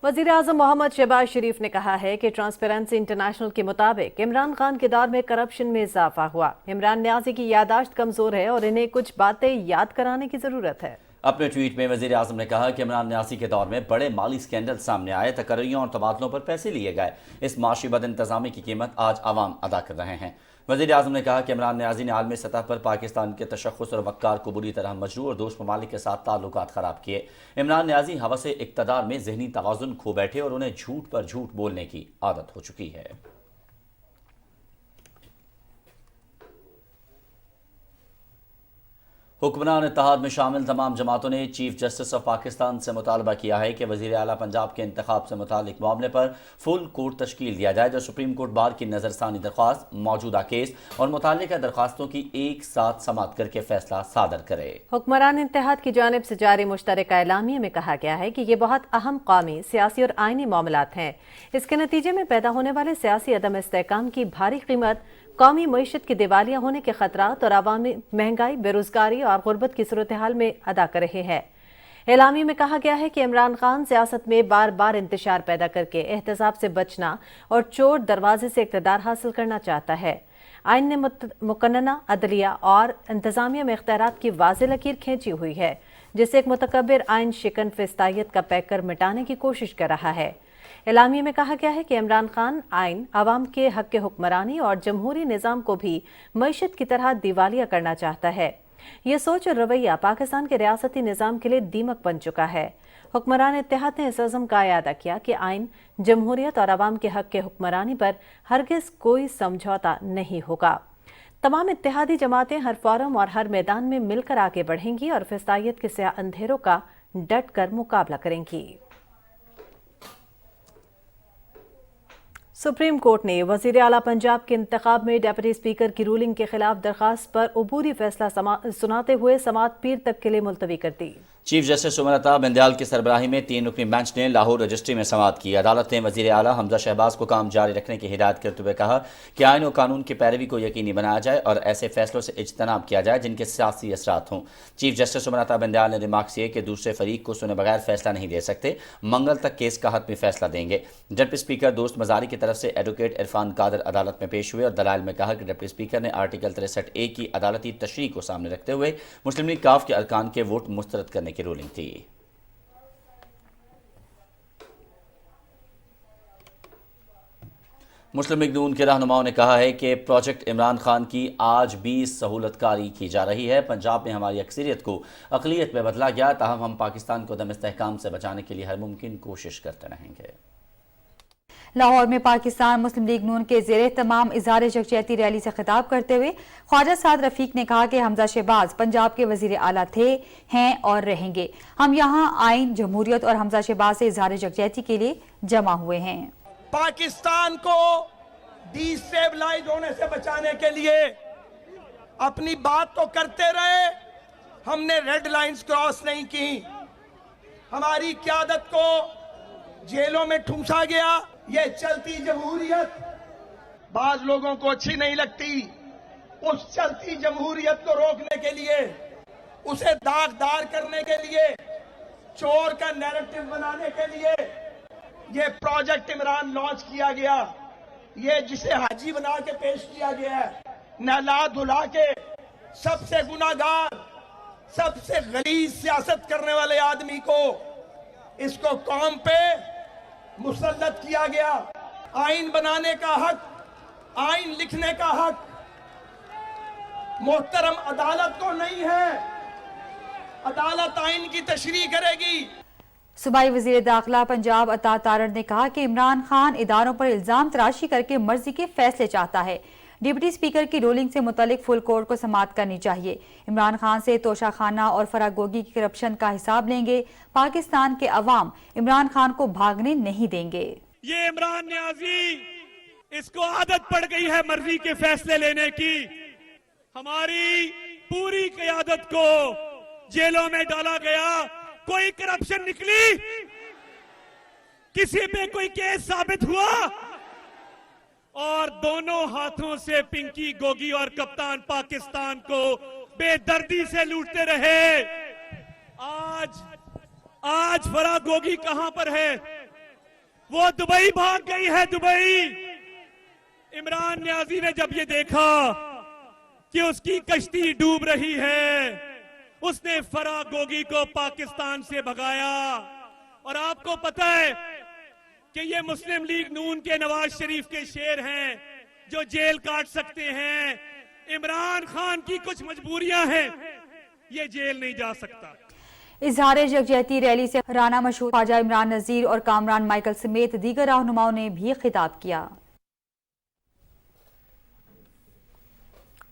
वज़ीर-ए-आज़म मोहम्मद शहबाज शरीफ ने कहा है कि ट्रांसपेरेंसी इंटरनेशनल के मुताबिक इमरान खान के दौर में करप्शन में इजाफा हुआ। इमरान न्याज़ी की यादाश्त कमज़ोर है और इन्हें कुछ बातें याद कराने की ज़रूरत है। अपने ट्वीट में वज़ीर-ए-आज़म ने कहा कि इमरान न्यासी के दौर में बड़े माली स्कैंडल सामने आए, तकर्रियों और तबादलों पर पैसे लिए गए। इस माशी बद इंतज़ामी की कीमत आज आवाम अदा कर रहे हैं। वज़ीर-ए-आज़म ने कहा कि इमरान न्याज़ी ने आलमी सतह पर पाकिस्तान के तशख़्ख़ुस और वक़ार को बुरी तरह मजरू और दोस्त ममालिक के साथ ताल्लुकात ख़राब किए। इमरान न्याज़ी हवसे इक़्तिदार में ज़हनी तवाज़ुन खो बैठे और उन्हें झूठ पर झूठ बोलने की आदत हो चुकी है। हुक्मरान इत्तेहाद में शामिल तमाम जमातों ने चीफ जस्टिस ऑफ पाकिस्तान से मुतालबा किया है कि वज़ीर आला पंजाब के इंतखाब से मुतालिक मामले पर फुल कोर्ट तश्कील दिया जाए, जो सुप्रीम कोर्ट बार की नज़रसानी दरख्वास्त, मौजूदा केस और मुताल्लिका दरख्वास्तों की एक साथ समाअत करके फैसला सादर करे। हुक्मरान इत्तेहाद की जानिब से जारी मुश्तरका एलामिया में कहा गया है कि ये बहुत अहम कौमी, सियासी और आइनी मामलात हैं। इसके नतीजे में पैदा होने वाले सियासी अदम इस्तेहकाम की भारी कीमत कौमी मईशत के दिवालिया होने के खतरात और आवामी महंगाई, बेरोजगारी और गुर्बत की सूरत हाल में अदा कर रहे हैं। एलामी में कहा गया है कि इमरान खान सियासत में बार बार इंतशार पैदा करके एहतसाब से बचना और चोर दरवाजे से इक़्तिदार हासिल करना चाहता है। आइन ने मुकन्नना अदलिया और इंतजामिया में इख्तियारात की वाज़ेह लकीर खींची हुई है, जिससे एक मुतकब्बिर आइन शिकन फिस्तायत का पैकर मिटाने की कोशिश कर रहा है। اعلامیے میں کہا گیا ہے کہ عمران خان آئین، عوام کے حق حکمرانی اور جمہوری نظام کو بھی معیشت کی طرح دیوالیہ کرنا چاہتا ہے۔ یہ سوچ اور رویہ پاکستان کے ریاستی نظام کے لیے دیمک بن چکا ہے۔ حکمران اتحاد نے اس عزم کا اعادہ کیا کہ آئین، جمہوریت اور عوام کے حق حکمرانی پر ہرگز کوئی سمجھوتا نہیں ہوگا۔ تمام اتحادی جماعتیں ہر فورم اور ہر میدان میں مل کر آگے بڑھیں گی اور فسادیت کے سیاہ اندھیروں کا ڈٹ کر مقابلہ کریں گی۔ سپریم کورٹ نے وزیر اعلیٰ پنجاب کے انتخاب میں ڈپٹی اسپیکر کی رولنگ کے خلاف درخواست پر عبوری فیصلہ سناتے ہوئے سماعت پیر تک کے لیے ملتوی کر دی۔ چیف جسٹس عمر عطا بندیال کی سربراہی میں 3 رکنی بینچ نے لاہور رجسٹری میں سماعت کی۔ عدالت نے وزیر اعلیٰ حمزہ شہباز کو کام جاری رکھنے کی ہدایت کرتے ہوئے کہا کہ آئین و قانون کی پیروی کو یقینی بنایا جائے اور ایسے فیصلوں سے اجتناب کیا جائے جن کے سیاسی اثرات ہوں۔ چیف جسٹس عمر عطا بندیال نے ریمارکس کیے کہ دوسرے فریق کو سنے بغیر فیصلہ نہیں دے سکتے، منگل تک کیس کا حتمی فیصلہ دیں گے۔ ڈپٹی اسپیکر دوست مزاری کی طرف سے ایڈوکیٹ عرفان قادر عدالت میں پیش ہوئے اور دلائل میں کہا کہ ڈپٹی اسپیکر نے آرٹیکل 63A کی عدالتی تشریح کو سامنے رکھتے ہوئے مسلم لیگ کاف کے ارکان کے ووٹ مسترد کرنے کی رولنگ تھی۔ مسلم لیگ نون کے رہنماؤں نے کہا ہے کہ پروجیکٹ عمران خان کی آج بھی سہولت کاری کی جا رہی ہے۔ پنجاب میں ہماری اکثریت کو اقلیت میں بدلا گیا، تاہم ہم پاکستان کو عدم استحکام سے بچانے کے لیے ہر ممکن کوشش کرتے رہیں گے۔ لاہور میں پاکستان مسلم لیگ نون کے زیر اہتمام اظہار یکجہتی ریلی سے خطاب کرتے ہوئے خواجہ سعد رفیق نے کہا کہ حمزہ شہباز پنجاب کے وزیر اعلیٰ تھے، ہیں اور رہیں گے۔ ہم یہاں آئین، جمہوریت اور حمزہ شہباز سے اظہار یکجہتی کے لیے جمع ہوئے ہیں۔ پاکستان کو ڈی اسٹیبلائز ہونے سے بچانے کے لیے اپنی بات تو کرتے رہے، ہم نے ریڈ لائنز کراس نہیں کی۔ ہماری قیادت کو جیلوں میں ٹھونسا گیا۔ یہ چلتی جمہوریت بعض لوگوں کو اچھی نہیں لگتی۔ اس چلتی جمہوریت کو روکنے کے لیے، اسے داغدار کرنے کے لیے، چور کا نیریٹو بنانے کے لیے یہ پروجیکٹ عمران لانچ کیا گیا۔ یہ جسے حاجی بنا کے پیش کیا گیا ہے، نہلا دھلا کے سب سے گناہگار، سب سے غلیظ سیاست کرنے والے آدمی کو اس کو قوم پہ مسلط کیا گیا۔ آئین بنانے کا حق، آئین لکھنے کا حق محترم عدالت کو نہیں ہے۔ عدالت آئین کی تشریح کرے گی۔ صوبائی وزیر داخلہ پنجاب عطا تارڑ نے کہا کہ عمران خان اداروں پر الزام تراشی کر کے مرضی کے فیصلے چاہتا ہے۔ ڈپٹی اسپیکر کی رولنگ سے متعلق فل کورٹ کو سماعت کرنی چاہیے۔ عمران خان سے توشہ خانہ اور فراگوگی کی کرپشن کا حساب لیں گے۔ پاکستان کے عوام عمران خان کو بھاگنے نہیں دیں گے۔ یہ عمران نیازی، اس کو عادت پڑ گئی ہے مرضی کے فیصلے لینے کی۔ ہماری پوری قیادت کو جیلوں میں ڈالا گیا، کوئی کرپشن نکلی، کسی پہ کوئی کیس ثابت ہوا، اور دونوں ہاتھوں سے پنکی گوگی اور کپتان پاکستان کو بے دردی سے لوٹتے رہے۔ آج فرا گوگی کہاں پر ہے؟ وہ دبئی بھاگ گئی ہے، دبئی۔ عمران نیازی نے جب یہ دیکھا کہ اس کی کشتی ڈوب رہی ہے، اس نے فرا گوگی کو پاکستان سے بھگایا۔ اور آپ کو پتہ ہے کہ یہ مسلم لیگ نون کے نواز شریف کے شیر ہیں جو جیل کاٹ سکتے ہیں۔ عمران خان کی کچھ مجبوریاں ہیں، یہ جیل نہیں جا سکتا۔ اظہار یکجہتی ریلی سے رانا مشہور خواجہ عمران نذیر اور کامران مائیکل سمیت دیگر رہنماؤں نے بھی خطاب کیا۔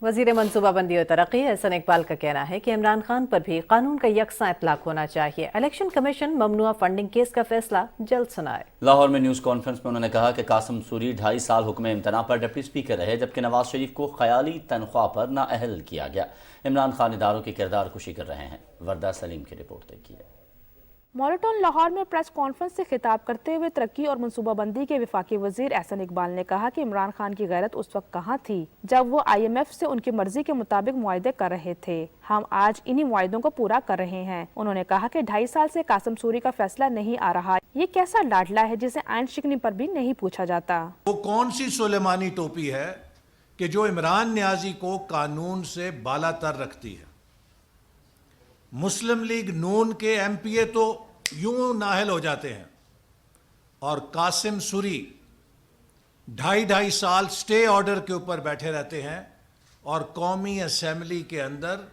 وزیر منصوبہ بندی اور ترقی احسن اقبال کا کہنا ہے کہ عمران خان پر بھی قانون کا یکساں اطلاق ہونا چاہیے۔ الیکشن کمیشن ممنوعہ فنڈنگ کیس کا فیصلہ جلد سنائے۔ لاہور میں نیوز کانفرنس میں انہوں نے کہا کہ قاسم سوری 2.5 سال حکم امتناع پر ڈپٹی اسپیکر رہے، جبکہ نواز شریف کو خیالی تنخواہ پر نااہل کیا گیا۔ عمران خان اداروں کی کردار کشی کر رہے ہیں۔ وردہ سلیم کی رپورٹ دیکھیے۔ مولٹون لاہور میں پریس کانفرنس سے خطاب کرتے ہوئے ترقی اور منصوبہ بندی کے وفاقی وزیر احسن اقبال نے کہا کہ عمران خان کی غیرت اس وقت کہاں تھی جب وہ IMF سے ان کی مرضی کے مطابق معاہدے کر رہے تھے۔ ہم آج انہی معاہدوں کو پورا کر رہے ہیں۔ انہوں نے کہا کہ 2.5 سال سے قاسم سوری کا فیصلہ نہیں آ رہا، یہ کیسا لاڈلا ہے جسے عین شکنی پر بھی نہیں پوچھا جاتا۔ وہ کون سی سلیمانی ٹوپی ہے کہ جو عمران نیازی کو قانون سے بالا تر رکھتی ہے؟ مسلم لیگ نون کے MP تو یوں نااہل ہو جاتے ہیں और कासिम सूरी 2.5 साल स्टे ऑर्डर के ऊपर बैठे रहते हैं और कौमी असम्बली के अंदर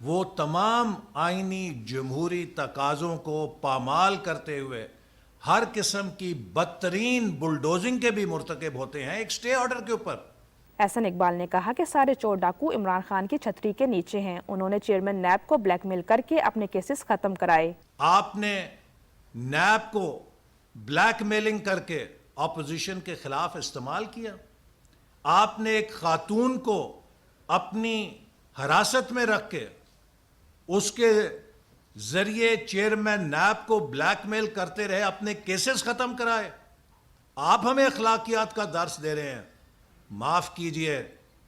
वो तमाम आइनी जमहूरी तकाज़ों को पामाल करते हुए हर किस्म की बदतरीन बुलडोजिंग के भी मुर्तकब होते हैं एक स्टे ऑर्डर के ऊपर। एहसन इकबाल ने कहा कि सारे चोर डाकू इमरान खान की छतरी के नीचे हैं। उन्होंने चेयरमैन नैब को ब्लैकमेल करके अपने केसेस खत्म कराए। आपने नैब को ब्लैकमेलिंग करके अपोजिशन के खिलाफ इस्तेमाल किया। आपने एक खातून को अपनी हिरासत में रख के उसके जरिए चेयरमैन नैब को ब्लैकमेल करते रहे, अपने केसेस खत्म कराए। आप हमें अखलाकियात का दर्स दे रहे हैं। माफ कीजिए,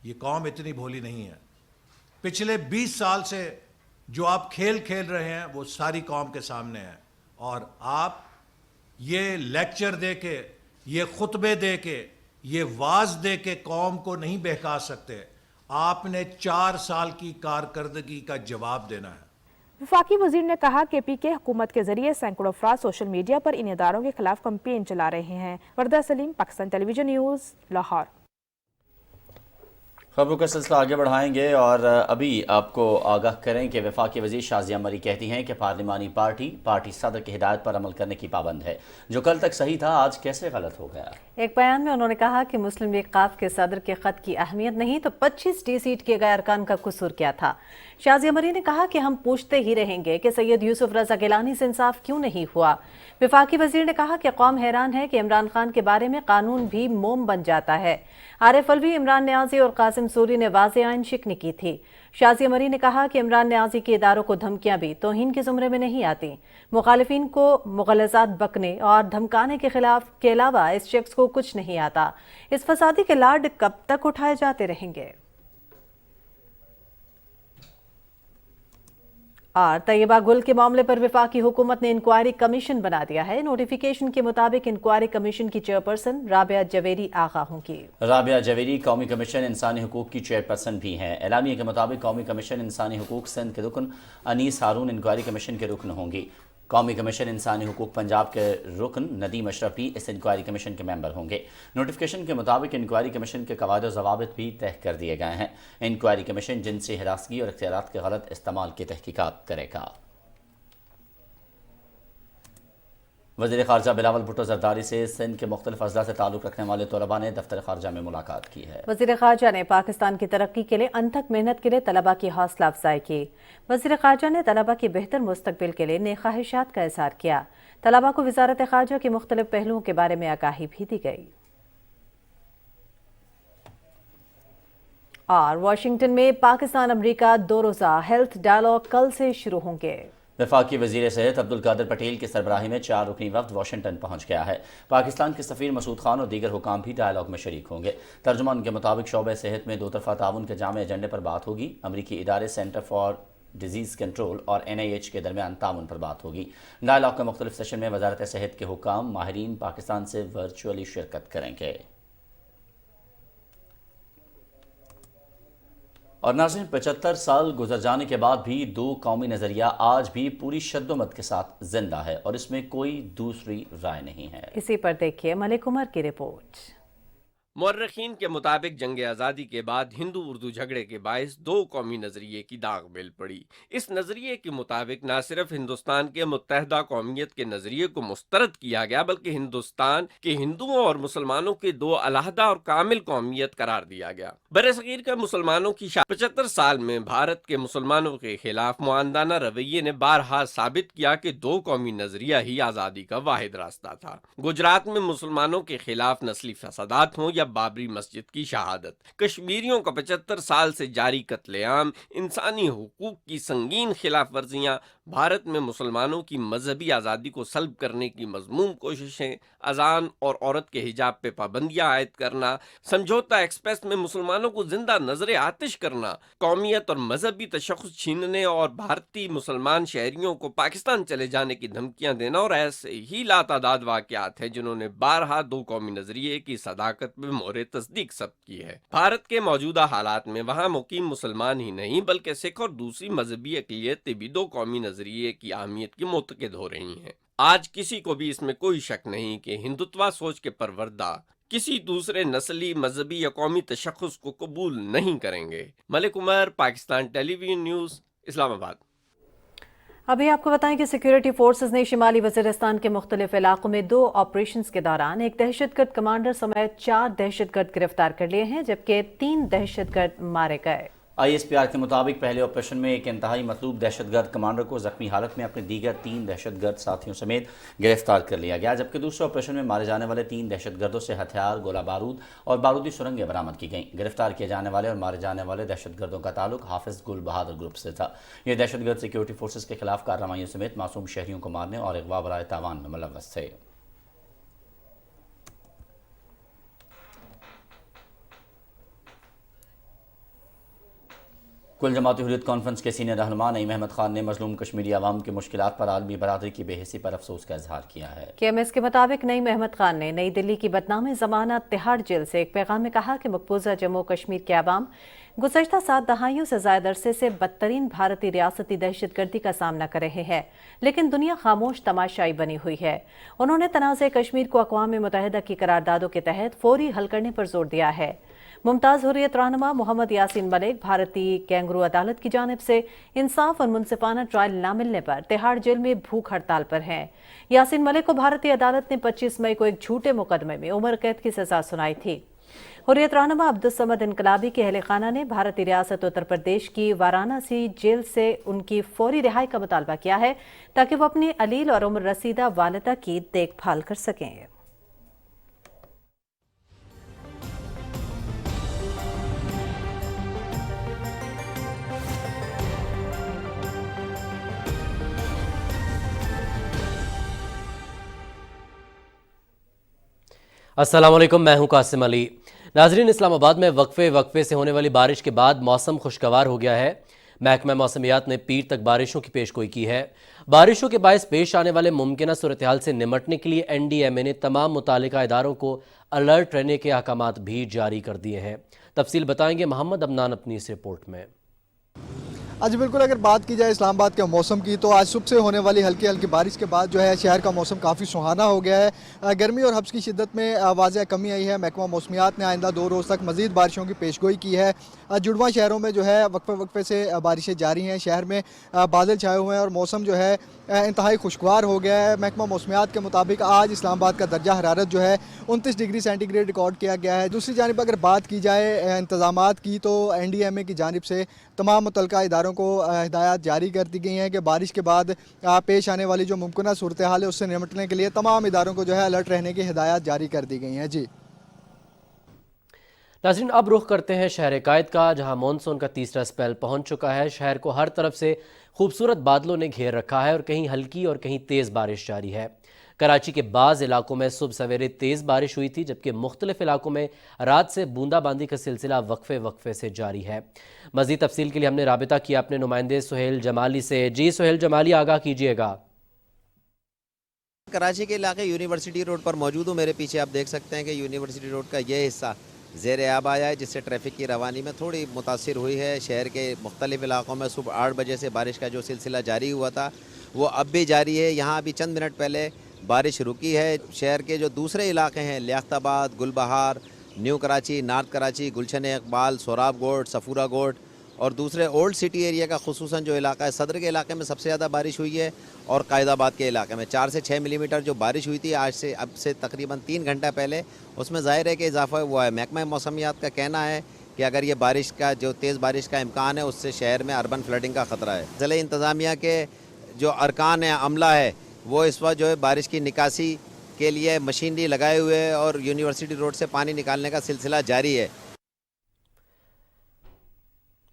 ये कौम इतनी भोली नहीं है। पिछले 20 साल से जो आप खेल खेल रहे हैं वो सारी कौम के सामने है, और आप ये लेक्चर दे के, ये खुतबे दे के, ये वाज दे के कौम को नहीं बहका सकते। आपने 4 साल की कारकर्दगी का जवाब देना है। वफाकी वजीर ने कहा कि पीके हुकूमत के जरिए सैकड़ों अफराद सोशल मीडिया पर इन इदारों के खिलाफ कैंपेन चला रहे हैं। वर्दा सलीम, पाकिस्तान टेलीविजन न्यूज़, लाहौर। खबरों का सिलसिला आगे बढ़ाएंगे और अभी आपको आगाह करें कि वफाकी वज़ीर शाज़िया मरी कहती हैं कि पार्लिमानी पार्टी सदर की हिदायत पर अमल करने की पाबंद है। जो कल तक सही था आज कैसे गलत हो गया। एक बयान में उन्होंने कहा कि मुस्लिम लीग काफ के सदर के खत की अहमियत नहीं तो 25 डी सीट के गए अरकान का कसूर क्या था। शाज़िया मरी ने कहा कि हम पूछते ही रहेंगे कि सैयद यूसुफ रज़ा गिलानी से इंसाफ क्यों नहीं हुआ। वफाकी वज़ीर ने कहा कि कौम हैरान है कि इमरान खान के बारे में कानून भी मोम बन जाता है। आरिफ अलवी, इमरान न्याजी और कासिम सूरी ने वाज़ेह आइन शिकनी की थी। शाज़िया मरी ने कहा कि इमरान न्याजी के इदारों को धमकियां भी तौहीन के ज़ुमरे में नहीं आती। मुखालिफिन को मुग़लज़ात बकने और धमकाने के अलावा इस शख्स को कुछ नहीं आता। इस फसादी के लाड कब तक उठाए जाते रहेंगे। और तैयबा गुल के मामले पर वफाकी हुकूमत ने इंक्वायरी कमीशन बना दिया है। नोटिफिकेशन के मुताबिक इंक्वायरी कमीशन की चेयरपर्सन राबिया जवेरी आगा होंगी। राबिया जवेरी कौमी कमीशन इंसानी हुकूक की चेयरपर्सन भी हैं। एलामिया के मुताबिक कौमी कमीशन इंसानी हुकूक सिंध के रुकन अनीस हारून इंक्वायरी कमीशन के रुकन होंगी। कौमी कमीशन इंसानी हुकूक पंजाब के रुकन नदीम अशरफ भी इस इंक्वायरी कमीशन के मेंबर होंगे। नोटिफिकेशन के मुताबिक इंक्वायरी कमीशन के कवायद और ज़वाबित भी तय कर दिए गए हैं। इंक्वायरी कमीशन जिनसी हिरासगी और इख्तियारात के गलत इस्तेमाल की तहकीकात करेगा। वज़ीर ख़ारजा बिलावल भुट्टो ज़रदारी से सिंध के मुख्तलिफ अज़ला से ताल्लुक़ रखने वाले तलबा ने दफ्तर ख़ारजा में मुलाकात की है। वज़ीर ख़ारजा ने पाकिस्तान की तरक्की के लिए अनथक मेहनत के लिए तलबा की हौसला अफजाई की। वज़ीर ख़ारजा ने तलबा की बेहतर मुस्तक़बिल के लिए नेक ख्वाहिशात का इज़हार किया। तलबा को वज़ारत ख़ारजा के मुख्तलिफ पहलुओं के बारे में आगाही भी दी गई। और वाशिंगटन में पाकिस्तान अमरीका 2 रोज़ा हेल्थ डायलॉग कल से शुरू होंगे। वफाकी वज़ीर सेहत अब्दुल कादिर पटेल की सरबराही में 4 रुकनी वफ़द वाशिंगटन पहुँच गया है। पाकिस्तान के सफ़ीर मसूद खान और दीगर हुकाम भी डायलॉग में शरीक होंगे। तर्जुमान के मुताबिक शोबे सेहत में 2 तरफ़ा ताउन के जामे एजेंडे पर बात होगी। अमरीकी इदारे सेंटर फॉर डिजीज़ कंट्रोल और NIH के दरमियान ताउन पर बात होगी। डायलॉग के मुख्तलिफ सेशन में वजारत सेहत के हुकाम माहिरीन पाकिस्तान से वर्चुअली शिरकत करेंगे। और नाज़रीन, 75 साल गुजर जाने के बाद भी 2 कौमी नज़रिया आज भी पूरी शद्दोमत के साथ जिंदा है और इसमें कोई दूसरी राय नहीं है। इसी पर देखिए मलिक उमर की रिपोर्ट। मुर्रखीन के मुताबिक जंग आज़ादी के बाद हिंदू उर्दू झगड़े के बायस 2 कौमी नजरिए की दाग मिल पड़ी। इस नजरिए के मुताबिक न सिर्फ हिंदुस्तान के मुत्तहदा कौमियत के नजरिए को मुस्तरद किया गया बल्कि हिंदुस्तान के हिंदुओं और मुसलमानों के 2 अलहदा और कामिल कौमियत करार दिया गया। बरसगीर के मुसलमानों की 75 साल में भारत के मुसलमानों के खिलाफ मुआंदाना रवैये ने बारहा साबित किया कि 2 कौमी नजरिया ही आज़ादी का वाहिद रास्ता था। गुजरात में मुसलमानों के खिलाफ नस्ली फसादात हों या बाबरी मस्जिद की शहादत, कश्मीरियों का 75 साल से जारी कत्लेआम, इंसानी हुकूक की संगीन खिलाफ वर्जियाँ, भारत में मुसलमानों की मजहबी आज़ादी को सल्ब करने की मजमूम कोशिशें, अजान और औरत के हिजाब पे पाबंदियां आयद करना, समझौता एक्सप्रेस में मुसलमानों को जिंदा नजर आतिश करना, कौमियत और मजहबी तशख़्ख़ुस छीनने और भारतीय मुसलमान शहरियों को पाकिस्तान चले जाने की धमकियां देना और ऐसे ही लातादाद वाक़यात हैं जिन्होंने बारहा 2 कौमी नजरिए की सदाकत में मोहरे तस्दीक सब्त की है। भारत के मौजूदा हालात में वहाँ मुकीम मुसलमान ही नहीं बल्कि सिख और दूसरी मजहबी अक़लियतें भी 2 कौमी नजरिए की अहमियत की मुतक़िद हो रही हैं। آج کسی کو بھی اس میں کوئی شک نہیں کہ ہندوتوا سوچ کے پروردہ کسی دوسرے نسلی، مذہبی یا قومی تشخص کو قبول نہیں کریں گے۔ ملک عمر، پاکستان ٹیلی ویژن نیوز، اسلام آباد۔ ابھی آپ کو بتائیں کہ سیکیورٹی فورسز نے شمالی وزیرستان کے مختلف علاقوں میں 2 آپریشنز کے دوران ایک دہشت گرد کمانڈر سمیت 4 دہشت گرد گرفتار کر لیے ہیں، جبکہ 3 دہشت گرد مارے گئے۔ ISPR کے مطابق پہلے آپریشن میں ایک انتہائی مطلوب دہشت گرد کمانڈر کو زخمی حالت میں اپنے دیگر 3 دہشت گرد ساتھیوں سمیت گرفتار کر لیا گیا، جبکہ دوسرے آپریشن میں مارے جانے والے 3 دہشت گردوں سے ہتھیار، گولہ بارود اور بارودی سرنگیں برآمد کی گئیں۔ گرفتار کیے جانے والے اور مارے جانے والے دہشت گردوں کا تعلق حافظ گل بہادر گروپ سے تھا۔ یہ دہشت گرد سیکیورٹی فورسز کے خلاف کارروائیوں سمیت معصوم شہریوں کو مارنے اور اغوا برائے تاوان میں ملوث تھے۔ کل جماعت حریت کانفرنس کے سینئر رہنما نعیم احمد خان نے مظلوم کشمیری عوام کے مشکلات پر عالمی برادری کی بے حسی پر افسوس کا اظہار کیا ہے۔ KMS کے مطابق نعیم احمد خان نے نئی دلی کی بدنام زمانہ تہاڑ جیل سے ایک پیغام میں کہا کہ مقبوضہ جموں کشمیر کے عوام گزشتہ 7 دہائیوں سے زائد عرصے سے بدترین بھارتی ریاستی دہشت گردی کا سامنا کر رہے ہیں، لیکن دنیا خاموش تماشائی بنی ہوئی ہے۔ انہوں نے تنازع کشمیر کو اقوام متحدہ کی قراردادوں کے تحت فوری حل کرنے پر زور دیا ہے۔ ممتاز حریت رہنما محمد یاسین ملک بھارتی کینگرو عدالت کی جانب سے انصاف اور منصفانہ ٹرائل نہ ملنے پر تہاڑ جیل میں بھوک ہڑتال پر ہیں۔ یاسین ملک کو بھارتی عدالت نے 25 مئی کو ایک جھوٹے مقدمے میں عمر قید کی سزا سنائی تھی۔ حریت رہنما عبدالصمد انقلابی کے اہل خانہ نے بھارتی ریاست اتر پردیش کی وارانسی جیل سے ان کی فوری رہائی کا مطالبہ کیا ہے تاکہ وہ اپنی علیل اور عمر رسیدہ والدہ کی دیکھ بھال کر سکیں۔ السلام علیکم، میں ہوں قاسم علی۔ ناظرین، اسلام آباد میں وقفے سے ہونے والی بارش کے بعد موسم خوشگوار ہو گیا ہے۔ محکمہ موسمیات نے پیر تک بارشوں کی پیش گوئی کی ہے۔ بارشوں کے باعث پیش آنے والے ممکنہ صورتحال سے نمٹنے کے لیے NDMA نے تمام متعلقہ اداروں کو الرٹ رہنے کے احکامات بھی جاری کر دیے ہیں۔ تفصیل بتائیں گے محمد امنان اپنی اس رپورٹ میں۔ آج بالکل اگر بات کی جائے اسلام آباد کے موسم کی تو آج صبح سے ہونے والی ہلکی بارش کے بعد جو ہے شہر کا موسم کافی سہانا ہو گیا ہے۔ گرمی اور حبس کی شدت میں واضح کمی آئی ہے۔ محکمہ موسمیات نے آئندہ 2 روز تک مزید بارشوں کی پیشگوئی کی ہے۔ جڑواں شہروں میں جو ہے وقفے سے بارشیں جاری ہیں۔ شہر میں بادل چھائے ہوئے ہیں اور موسم جو ہے انتہائی خوشگوار ہو گیا ہے۔ محکمہ موسمیات کے مطابق آج اسلام آباد کا درجہ حرارت جو ہے 29 ڈگری سینٹی گریڈ ریکارڈ کیا گیا ہے۔ دوسری جانب اگر بات کی جائے انتظامات کی تو NDMA کی جانب سے تمام متعلقہ اداروں کو ہدایات جاری کر دی گئی ہیں کہ بارش کے بعد پیش آنے والی جو ممکنہ صورتحال ہے اس سے نمٹنے کے لیے تمام اداروں کو جو ہے الرٹ رہنے کی ہدایات جاری کر دی گئی ہیں۔ جی ناظرین، اب رخ کرتے ہیں شہر قائد کا، جہاں مونسون کا تیسرا اسپیل پہنچ چکا ہے۔ شہر کو ہر طرف سے خوبصورت بادلوں نے گھیر رکھا ہے اور کہیں ہلکی اور کہیں تیز بارش جاری ہے۔ کراچی کے بعض علاقوں میں صبح سویرے تیز بارش ہوئی تھی، جبکہ مختلف علاقوں میں رات سے بوندا باندی کا سلسلہ وقفے سے جاری ہے۔ مزید تفصیل کے لیے ہم نے رابطہ کیا اپنے نمائندے سہیل جمالی سے۔ جی سہیل جمالی، آگاہ کیجیے گا۔ کراچی کے علاقے یونیورسٹی روڈ پر موجود ہوں۔ میرے پیچھے آپ دیکھ سکتے ہیں کہ یونیورسٹی روڈ کا یہ حصہ زیر آب آیا ہے، جس سے ٹریفک کی روانی میں تھوڑی متاثر ہوئی ہے۔ شہر کے مختلف علاقوں میں صبح 8 بجے سے بارش کا جو سلسلہ جاری ہوا تھا وہ اب بھی جاری ہے۔ یہاں ابھی چند منٹ پہلے بارش رکی ہے۔ شہر کے جو دوسرے علاقے ہیں لیاقت آباد، گل بہار، نیو کراچی، نارتھ کراچی، گلشن اقبال، سوراب گوٹ، سفورہ گوٹ اور دوسرے اولڈ سٹی ایریا کا خصوصاً جو علاقہ ہے صدر کے علاقے میں سب سے زیادہ بارش ہوئی ہے، اور قائد آباد کے علاقے میں 4 سے 6 ملی میٹر جو بارش ہوئی تھی آج سے اب سے تقریباً 3 گھنٹہ پہلے، اس میں ظاہر ہے کہ اضافہ ہوا ہے۔ محکمہ موسمیات کا کہنا ہے کہ اگر یہ بارش کا جو تیز بارش کا امکان ہے اس سے شہر میں اربن فلڈنگ کا خطرہ ہے۔ ضلع انتظامیہ کے جو ارکان ہیں، عملہ ہے، وہ اس وقت جو ہے بارش کی نکاسی کے لیے مشینری لگائے ہوئے ہیں اور یونیورسٹی روڈ سے پانی نکالنے کا سلسلہ جاری ہے۔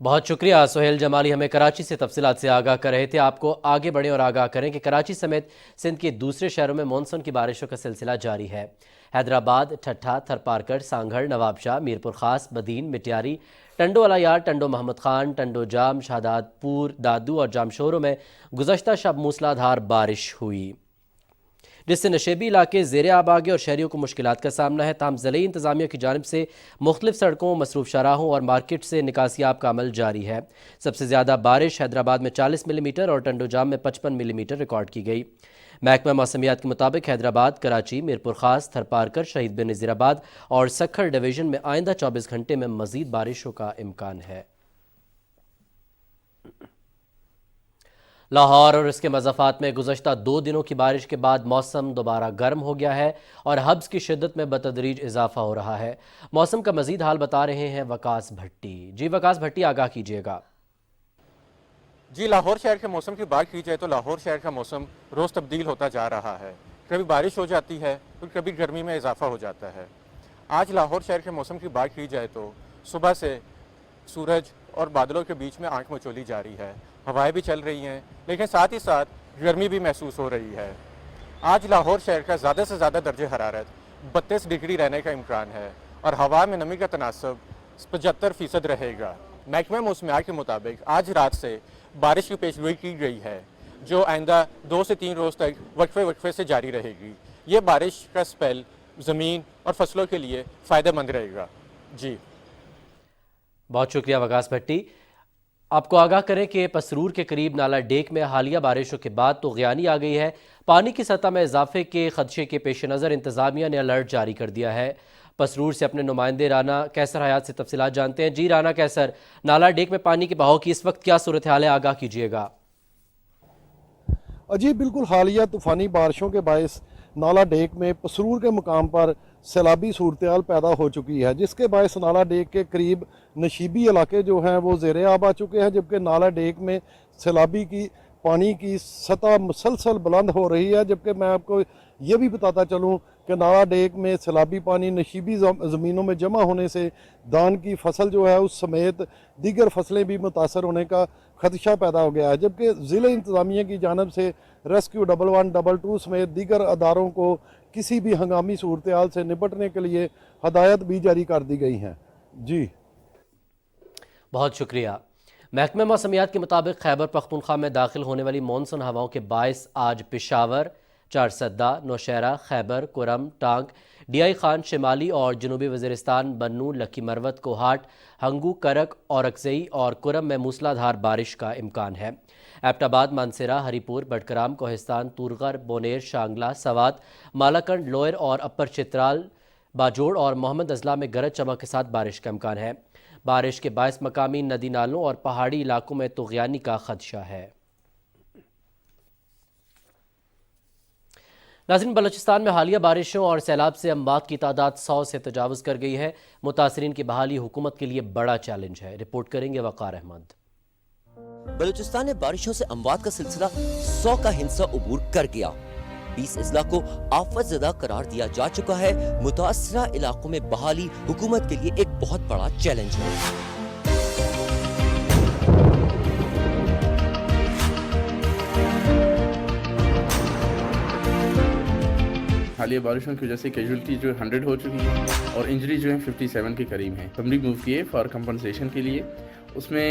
بہت شکریہ سہیل جمالی، ہمیں کراچی سے تفصیلات سے آگاہ کر رہے تھے۔ آپ کو آگے بڑھیں اور آگاہ کریں کہ کراچی سمیت سندھ کے دوسرے شہروں میں مونسون کی بارشوں کا سلسلہ جاری ہے۔ حیدرآباد، ٹھٹھا، تھرپارکر، سانگھڑ، نواب شاہ، میرپور خاص، بدین، مٹیاری، ٹنڈو علایار، ٹنڈو محمد خان، ٹنڈو جام، شہداد پور، دادو اور جامشوروں میں گزشتہ شب موسلا دھار بارش ہوئی، جس سے نشیبی علاقے زیر آب آ گئے اور شہریوں کو مشکلات کا سامنا ہے۔ تاہم ضلعی انتظامیہ کی جانب سے مختلف سڑکوں، مصروف شاہراہوں اور مارکیٹ سے نکاسیاب کا عمل جاری ہے۔ سب سے زیادہ بارش حیدرآباد میں 40 ملی میٹر اور ٹنڈو جام میں 55 ملی میٹر ریکارڈ کی گئی۔ محکمہ موسمیات کے مطابق حیدرآباد، کراچی، میرپور خاص، تھرپارکر، شہید بن نذیر آباد اور سکھر ڈویژن میں آئندہ 24 گھنٹے میں مزید بارشوں کا امکان ہے۔ لاہور اور اس کے مضافات میں گزشتہ 2 دنوں کی بارش کے بعد موسم دوبارہ گرم ہو گیا ہے اور حبس کی شدت میں بتدریج اضافہ ہو رہا ہے۔ موسم کا مزید حال بتا رہے ہیں وقاص بھٹی۔ جی وقاص بھٹی، آگاہ کیجیے گا۔ جی، لاہور شہر کے موسم کی بات کی جائے تو لاہور شہر کا موسم روز تبدیل ہوتا جا رہا ہے۔ کبھی بارش ہو جاتی ہے تو کبھی گرمی میں اضافہ ہو جاتا ہے۔ آج لاہور شہر کے موسم کی بات کی جائے تو صبح سے سورج اور بادلوں کے بیچ میں آنکھ مچولی جاری ہے، ہوائیں بھی چل رہی ہیں، لیکن ساتھ ہی ساتھ گرمی بھی محسوس ہو رہی ہے۔ آج لاہور شہر کا زیادہ سے زیادہ درجہ حرارت 32 ڈگری رہنے کا امکان ہے اور ہوا میں نمی کا تناسب 75% رہے گا۔ محکمہ موسمیات کے مطابق آج رات سے بارش کی پیشگوئی کی گئی ہے جو آئندہ 2 سے 3 روز تک وقفے سے جاری رہے گی۔ یہ بارش کا سپیل زمین اور فصلوں کے لیے فائدہ مند رہے گا۔ جی بہت شکریہ وقاص بھٹی۔ آپ کو آگاہ کریں کہ پسرور کے قریب نالہ ڈیک میں حالیہ بارشوں کے بعد طغیانی آ گئی ہے۔ پانی کی سطح میں اضافے کے خدشے کے پیش نظر انتظامیہ نے الرٹ جاری کر دیا ہے۔ پسرور سے اپنے نمائندے رانا کیسر حیات سے تفصیلات جانتے ہیں۔ جی رانا کیسر، نالہ ڈیک میں پانی کے بہاؤ کی اس وقت کیا صورتحال ہے، آگاہ کیجیے گا۔ جی بالکل، حالیہ طوفانی بارشوں کے باعث نالہ ڈیک میں پسرور کے مقام پر سیلابی صورتحال پیدا ہو چکی ہے، جس کے باعث نالہ ڈیک کے قریب نشیبی علاقے جو ہیں وہ زیر آب آ چکے ہیں، جبکہ نالہ ڈیک میں سیلابی کی پانی کی سطح مسلسل بلند ہو رہی ہے۔ جبکہ میں آپ کو یہ بھی بتاتا چلوں کہ نالہ ڈیک میں سیلابی پانی نشیبی زمینوں میں جمع ہونے سے دان کی فصل جو ہے اس سمیت دیگر فصلیں بھی متاثر ہونے کا خدشہ پیدا ہو گیا ہے، جبکہ ضلع انتظامیہ کی جانب سے ریسکیو 1122 سمیت دیگر اداروں کو کسی بھی ہنگامی صورتحال سے نپٹنے کے لیے ہدایت بھی جاری کر دی گئی ہیں۔ جی بہت شکریہ۔ محکمہ موسمیات کے مطابق خیبر پختونخوا میں داخل ہونے والی مونسون ہواؤں کے باعث آج پشاور، چارسدہ، نوشہرہ، خیبر، کرم، ٹانک، ڈی آئی خان، شمالی اور جنوبی وزیرستان، بنوں، لکی مروت، کوہاٹ، ہنگو، کرک، اورکزئی اور کرم میں موسلا دھار بارش کا امکان ہے۔ ایبٹ آباد، مانسیرہ، ہری پور، بٹکرام، کوہستان، تورغر، بونیر، شانگلہ، سوات، مالاکنڈ، لوئر اور اپر چترال، باجوڑ اور محمد اضلاع میں گرج چمک کے ساتھ بارش کا امکان ہے۔ بارش کے باعث مقامی ندی نالوں اور پہاڑی علاقوں میں طغیانی کا خدشہ ہے۔ ناظرین، بلوچستان میں حالیہ بارشوں اور سیلاب سے اموات کی تعداد 100 سے تجاوز کر گئی ہے۔ متاثرین کی بحالی حکومت کے لیے بڑا چیلنج ہے۔ رپورٹ کریں گے وقار احمد۔ بلوچستان میں بارشوں سے اموات کا سلسلہ 100 کا ہندسہ عبور کر گیا۔ 20 اضلاع کو آفت زدہ قرار دیا جا چکا ہے۔ متاثرہ علاقوں میں بحالی حکومت کے لیے ایک بہت بڑا چیلنج ہے۔ حالیہ بارشوں کی وجہ سے کیجولٹی جو 100 ہو چکی ہے اور انجری جو ہے 57 کے قریب ہیں۔ اسمبلی موو کیے فار کمپنسیشن کے لیے۔ اس میں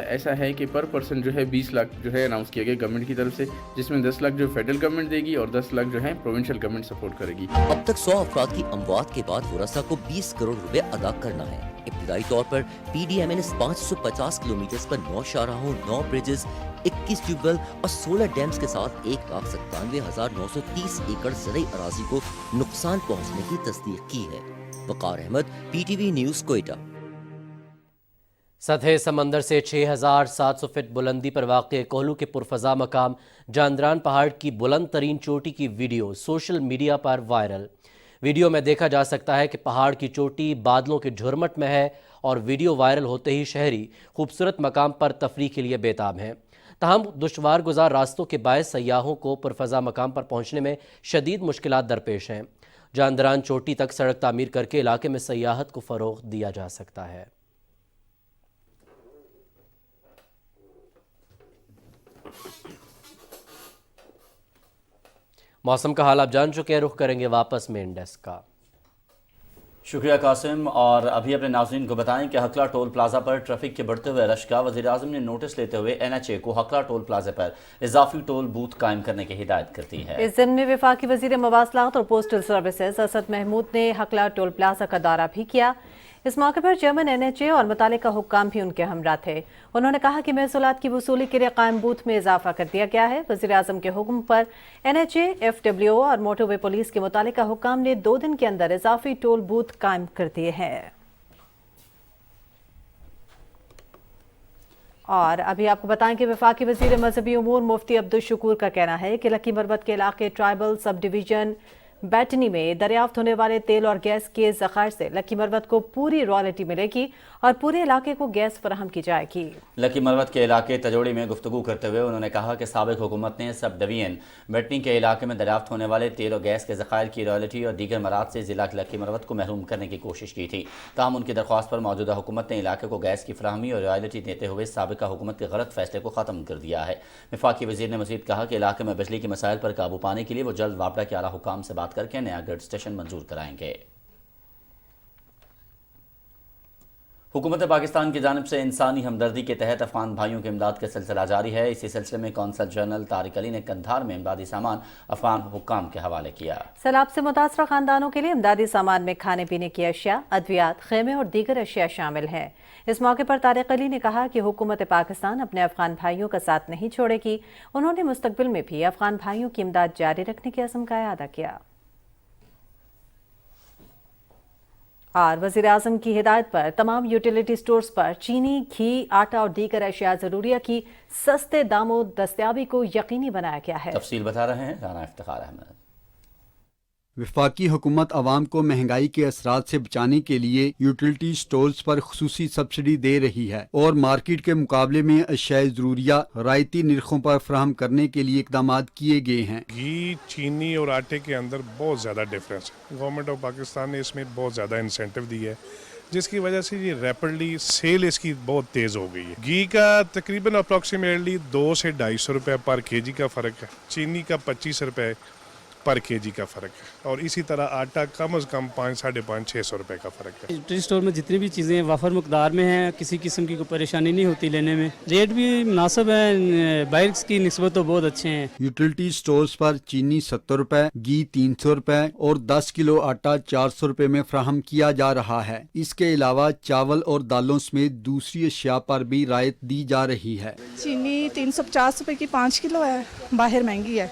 ایسا ہے کہ پر پرسن جو ہے 20 لاکھ جو ہے اناؤنس کیا گیا گورنمنٹ کی طرف سے، جس میں 10 لاکھ جو فیڈرل گورنمنٹ دے گی اور 10 لاکھ جو ہے پروونشل گورنمنٹ سپورٹ کرے گی۔ اب تک 100 افراد کی اموات کے بعد ورثاء کو 20 کروڑ روپے ادا کرنا ہے۔ ابتدائی طور پر P D M N 550 kilometres پر 9 شاہراہوں، 9 بریجز، 21 ٹیوب ویل اور 16 ڈیمز کے ساتھ 1,97,930 ایکڑ زرعی اراضی کو نقصان پہنچنے کی تصدیق کی ہے۔ Waqar Ahmed, P T V news, Quetta. سطح سمندر سے 6,700 فٹ بلندی پر واقع کوہلو کے پرفضا مقام جاندران پہاڑ کی بلند ترین چوٹی کی ویڈیو سوشل میڈیا پر وائرل۔ ویڈیو میں دیکھا جا سکتا ہے کہ پہاڑ کی چوٹی بادلوں کے جھرمٹ میں ہے اور ویڈیو وائرل ہوتے ہی شہری خوبصورت مقام پر تفریح کے لیے بےتاب ہیں۔ تاہم دشوار گزار راستوں کے باعث سیاحوں کو پرفضا مقام پر پہنچنے میں شدید مشکلات درپیش ہیں۔ جاندران چوٹی تک سڑک تعمیر کر کے علاقے میں سیاحت کو فروغ دیا جا سکتا ہے۔ موسم کا حال آپ جان چکے ہیں، رخ کریں گے واپس مین ڈیسک کا۔ شکریہ قاسم، اور ابھی اپنے ناظرین کو بتائیں کہ ہکلا ٹول پلازا پر ٹریفک کے بڑھتے ہوئے رش کا وزیراعظم نے نوٹس لیتے ہوئے NHA کو ہکلا ٹول پلازا پر اضافی ٹول بوتھ قائم کرنے کی ہدایت کرتی ہے۔ اس ضمن میں وفاقی وزیر مواصلات اور پوسٹل سروسز اسد محمود نے ہکلا ٹول پلازا کا دورہ بھی کیا۔ इस मौके पर चेयरमैन NHA और मुतालिका हुक्काम भी उनके हमरा थे। उन्होंने कहा कि महसूलात की वसूली के लिए कायम बूथ में इजाफा कर दिया गया है। वज़ीर आज़म के हुक्म पर NHA, FWO और मोटरवे पुलिस के मुतालिका हुक्काम ने 2 दिन के अंदर इजाफी टोल बूथ कायम कर दिए हैं। और अभी आपको बताएं कि वफाकी वज़ीर मजहबी उमूर मुफ्ती अब्दुल शकूर का कहना है कि लकी मरबत के इलाके ट्राइबल सब डिवीजन बैटनी में दरियाफ्त होने वाले तेल और गैस के ज़खायर से लकी मरबत को पूरी रॉयल्टी मिलेगी और पूरे इलाके को गैस फराहम की जाएगी। लकी मरबत के इलाके तजोड़ी में गुफ्तगू करते हुए उन्होंने कहा कि साबिक हुकूमत ने सब डिवीजन बैटनी के इलाके में दरियाफ्त होने वाले तेल और गैस के ज़खायर की रॉयल्टी और दीगर मराद से ज़िला लकी मरबत को महरूम करने की कोशिश की थी। ताहम उनकी दरख्वास्त पर मौजूदा हुकूमत ने इलाके को गैस की फराहमी और रॉयल्टी देते हुए साबिका हुकूमत के गलत फैसले को ख़त्म कर दिया है। वफाकी वज़ीर ने मज़ीद कहा कि इलाके में बिजली के मसाइल पर काबू पाने के लिए वो जल्द वापडा के आला हुकाम से बात करके नया ग्रिड स्टेशन मंजूर कराएंगे। हुकूमत पाकिस्तान की जानिब से इंसानी हमदर्दी के तहत अफगान भाइयों की इमदाद का सिलसिला जारी है। इसी सिलसिले में कौंसल जनरल तारिक अली ने कंधार में इमदादी सामान अफगान हुक्काम के हवाले किया। सैलाब से मुतासरा खानदानों के लिए इमदादी सामान में खाने पीने की अशिया, अद्वियात, खेमे और दीगर अशिया शामिल हैं। इस मौके पर तारिक अली ने कहा कि हुकूमत पाकिस्तान अपने अफगान भाइयों का साथ नहीं छोड़ेगी। उन्होंने मुस्तकबिल में भी अफगान भाइयों की इमदाद जारी रखने की अज़्म का अदा किया। और वज़ीर आज़म की हिदायत पर तमाम यूटिलिटी स्टोर्स पर चीनी, घी, आटा और दीगर अशिया ज़रूरिया की सस्ते दामों दस्तयाबी को यकीनी बनाया गया है। तफसील बता रहे हैं राना इफ्तिखार अहमद। वफाकी हुकूमत आवाम को महंगाई के असरात से बचाने के लिए यूटिलिटी स्टोर्स पर खुसूसी सब्सिडी दे रही है और मार्केट के मुकाबले में अशियाए ज़रूरिया रायती निर्खों पर फराहम करने के लिए इकदाम किए गए हैं। घी, चीनी और आटे के अंदर बहुत ज़्यादा डिफरेंस है। गवर्नमेंट ऑफ पाकिस्तान ने इसमें बहुत ज़्यादा इंसेंटिव दी है, जिसकी वजह से ये रैपिडली सेल इसकी बहुत तेज़ हो गई है। घी का तकरीबन अप्रॉक्सीमेटली 200 से 250 रुपये पर केजी का फ़र्क है, चीनी का 25 रुपये पर केजी का फ़र्क है और इसी तरह आटा कम से कम 500-550-600 रुपये का फ़र्क है। यूटिलिटी स्टोर में जितनी भी चीज़ें वाफर मकदार में हैं, किसी किस्म की कोई परेशानी नहीं होती लेने में, रेट भी मुनासिब है, बाहर की निस्बत तो बहुत अच्छे हैं। यूटिलिटी स्टोर्स पर चीनी 70 रुपये, घी 300 रुपये और 10 किलो आटा 400 रुपये में फराहम किया जा रहा है। इसके अलावा चावल और दालों समेत दूसरी अशिया पर भी रायत दी जा रही है। चीनी 350 रुपये की 5 किलो है, बाहर महंगी है,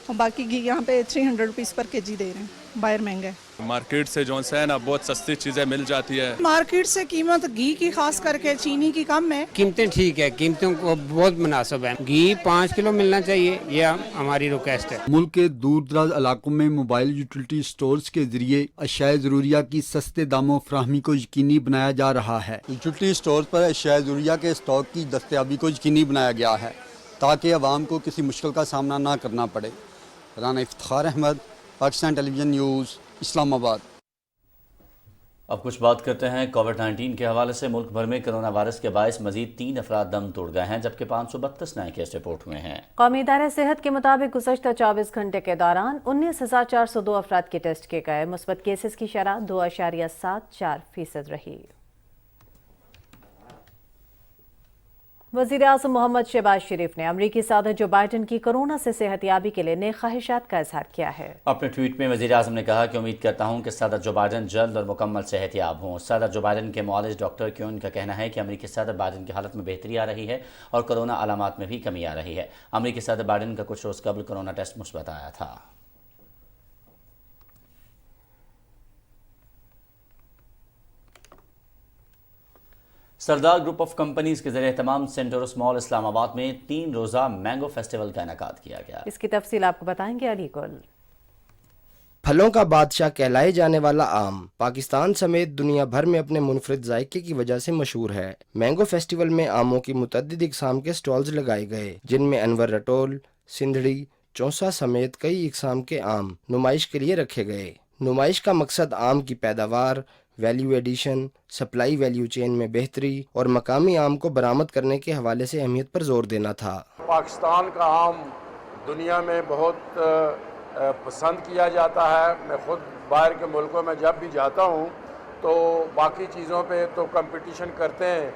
और बाकी घी यहाँ पे 300 रुपीज़ पर केजी दे रहे हैं, बाहर महंगा है। मार्केट से जो है ना बहुत सस्ती चीज़ें मिल जाती है। मार्केट से कीमत घी की खास करके चीनी की कम है। कीमतें ठीक है, कीमतों को बहुत मुनासिब है। घी 5 किलो मिलना चाहिए, ये हमारी रिक्वेस्ट है। मुल्क के दूर दराज इलाकों में मोबाइल यूटिलिटी स्टोर्स के जरिए अशियाए ज़रूरिया की सस्ते दामों फराहमी को यकीनी बनाया जा रहा है। यूटिलिटी स्टोर्स पर अशियाए ज़रूरिया के स्टॉक की दस्तयाबी को यकीनी बनाया गया है ताकि आवाम को किसी मुश्किल का सामना न करना पड़े। Rana Iftikhar Ahmad, Pakistan television news, Islamabad. अब कुछ बात करते हैं कोविड-19 के हवाले से। मुल्क भर में कोरोना वायरस के बायस मजीद 3 अफराद दम तोड़ गए हैं, जबकि 532 नए केस रिपोर्ट हुए हैं। कौमी इदारे सेहत के मुताबिक गुज़श्ता 24 घंटे के दौरान 19,402 अफराद के टेस्ट किए गए। मुस्बत केसेस की शरह 2.74% रही। वज़ीर आज़म मोहम्मद शहबाज शरीफ ने अमरीकी सदर जो बाइडन की कोरोना से सेहतियाबी के लिए नेक ख्वाहिशात का इजहार किया है। अपने ट्वीट में वज़ीर आज़म ने कहा कि उम्मीद करता हूं कि सदर जो बाइडन जल्द और मुकम्मल सेहतियाब हों। सदर जो बाइडन के मुआलिज डॉक्टर क्यून का कहना है कि अमरीकी सदर बाइडन की हालत में बेहतरी आ रही है और कोरोना अलामात में भी कमी आ रही है। अमरीकी सदर बाइडन का कुछ रोज़ कबल कोरोना टेस्ट मुस्बत आया था। सरदार ग्रुप ऑफ कंपनीज के जरिए तमाम सेंटर्स मॉल इस्लामाबाद में 3 रोज़ा मैंगो फेस्टिवल का इनेकाद किया गया। इसकी तफसील आपको बताएंगे अली कुल। फलों का बादशाह कहलाए जाने वाला आम पाकिस्तान समेत दुनिया भर में अपने मुनफरिद जायके की वजह से मशहूर है। मैंगो फेस्टिवल में आमों की मुतअद्दिद इकसाम के स्टॉल्स लगाए गए, जिनमें अनवर रटोल, सिंधड़ी, चौंसा समेत कई इकसाम के आम नुमाइश के लिए रखे गए। नुमाइश का मकसद आम की पैदावार, value addition, supply value chain में बेहतरी और मकामी आम को बरामद करने के हवाले से अहमियत पर जोर देना था। पाकिस्तान का आम दुनिया में बहुत पसंद किया जाता है। मैं खुद बाहर के मुल्कों में जब भी जाता हूँ तो बाकी चीज़ों पे तो कंपटीशन करते हैं,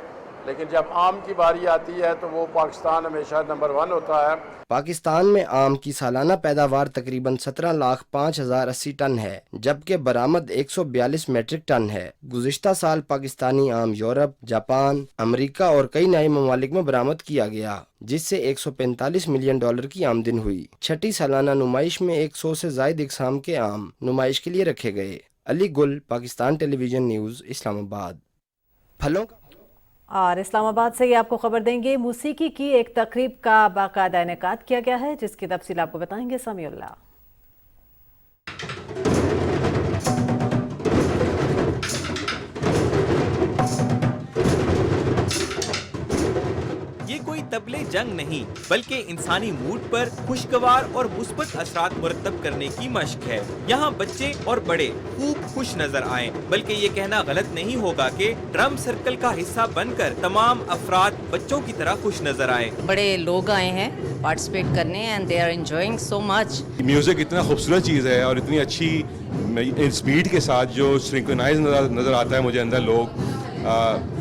لیکن جب آم کی باری آتی ہے تو وہ پاکستان ہمیشہ نمبر 1 ہوتا ہے۔ پاکستان میں آم کی سالانہ پیداوار تقریباً 17,05,080 ٹن ہے، جبکہ برآمد 142 میٹرک ٹن ہے۔ گزشتہ سال پاکستانی آم یورپ، جاپان، امریکہ اور کئی نئے ممالک میں برآمد کیا گیا، جس سے $145 ملین کی آمدن ہوئی۔ چھٹی سالانہ نمائش میں 100 سے زائد اقسام کے آم نمائش کے لیے رکھے گئے۔ علی گل، پاکستان ٹیلی ویژن نیوز، اسلام آباد۔ پھلوں اور اسلام آباد سے یہ آپ کو خبر دیں گے، موسیقی کی ایک تقریب کا باقاعدہ انعقاد کیا گیا ہے، جس کی تفصیل آپ کو بتائیں گے سمیع اللہ۔ یہ کوئی طبلِ جنگ نہیں بلکہ انسانی موڈ پر خوشگوار اور مثبت اثرات مرتب کرنے کی مشق ہے۔ یہاں بچے اور بڑے خوب خوش نظر آئیں، بلکہ یہ کہنا غلط نہیں ہوگا کہ ڈرم سرکل کا حصہ بن کر تمام افراد بچوں کی طرح خوش نظر آئیں۔ بڑے لوگ آئے ہیں پارٹیسپیٹ کرنے and they are enjoying so much. Music اتنا خوبصورت چیز ہے اور اتنی اچھی اسپیڈ کے ساتھ جو سنکرونائز نظر آتا ہے مجھے اندر، لوگ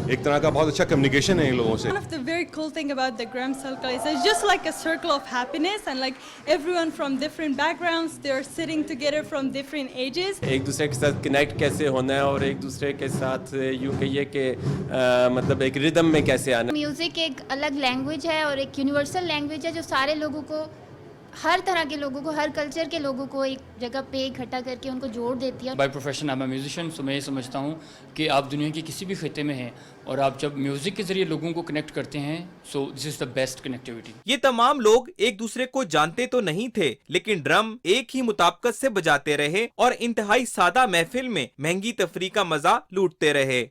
ایک طرح کا بہت اچھا کمیونیکیشن ہے ان لوگوں سے۔ One of the very cool thing about the Drum Circle is it's just like a circle of happiness and like everyone from different backgrounds, they're sitting together from different ages. ایک دوسرے کے ساتھ connect کیسے ہونا ہے اور ایک دوسرے کے ساتھ یوں کہیے کہ مطلب ایک ردم میں کیسے آنا۔ میوزک ایک الگ لینگویج ہے اور ایک یونیورسل لینگویج ہے جو سارے لوگوں کو، ہر طرح کے لوگوں کو، ہر کلچر کے لوگوں کو ایک جگہ پہ اکٹھا کر کے ان کو جوڑ دیتی ہے۔ By profession I am a musician, so میں یہ سمجھتا ہوں کہ آپ دنیا کے کسی بھی خطے میں ہیں اور آپ جب میوزک کے ذریعے لوگوں کو کنیکٹ کرتے ہیں، سو دس از دا بیسٹ کنیکٹیوٹی۔ یہ تمام لوگ ایک دوسرے کو جانتے تو نہیں تھے، لیکن ڈرم ایک ہی مطابقت سے بجاتے رہے اور انتہائی سادہ محفل میں مہنگی تفریح کا مزہ لوٹتے رہے۔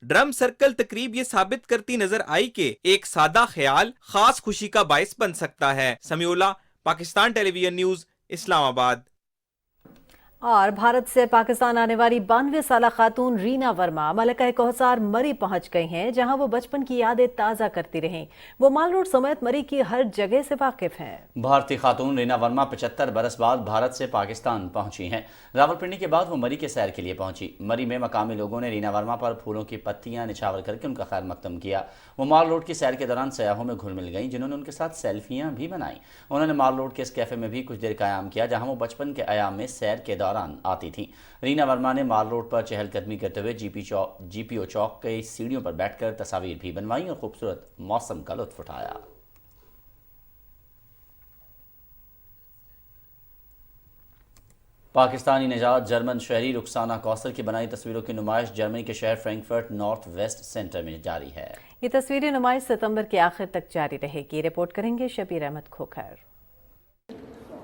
ڈرم سرکل تقریب یہ ثابت کرتی نظر آئی کہ ایک سادہ خیال خاص خوشی کا باعث بن سکتا ہے۔ سمیع اللہ، پاکستان ٹیلی ویژن نیوز، اسلام آباد۔ اور بھارت سے پاکستان آنے والی 92 سالہ خاتون رینا ورما ملکہ کوہسار مری پہنچ گئی ہیں، جہاں وہ بچپن کی یادیں تازہ کرتی رہیں۔ وہ مال روڈ سمیت مری کی ہر جگہ سے واقف ہیں۔ بھارتی خاتون رینا ورما 75 برس بعد بھارت سے پاکستان پہنچی ہیں۔ راولپنڈی کے بعد وہ مری کے سیر کے لیے پہنچی۔ مری میں مقامی لوگوں نے رینا ورما پر پھولوں کی پتیاں نچھاور کر کے ان کا خیر مقدم کیا۔ وہ مال روڈ کی سیر کے دوران سیاحوں میں گھل مل گئیں، جنہوں نے ان کے ساتھ سیلفیاں بھی بنائیں۔ انہوں نے مال روڈ کے اس کیفے میں بھی کچھ دیر قیام کیا، جہاں وہ بچپن کے ایام میں سیر کے دوران آتی تھی۔ رینا ورما نے مال روڈ پر چہل قدمی کرتے ہوئے جی پی او چوک کے سیڑھیوں پر بیٹھ کر تصاویر بھی بنوائیں اور خوبصورت موسم کا لطف اٹھایا۔ پاکستانی نژاد جرمن شہری رخسانہ کوثر کی بنائی تصویروں کی نمائش جرمنی کے شہر فرینکفرٹ نارتھ ویسٹ سینٹر میں جاری ہے۔ یہ تصویری نمائش ستمبر کے آخر تک جاری رہے گی۔ رپورٹ کریں گے شبیر احمد کھوکھر۔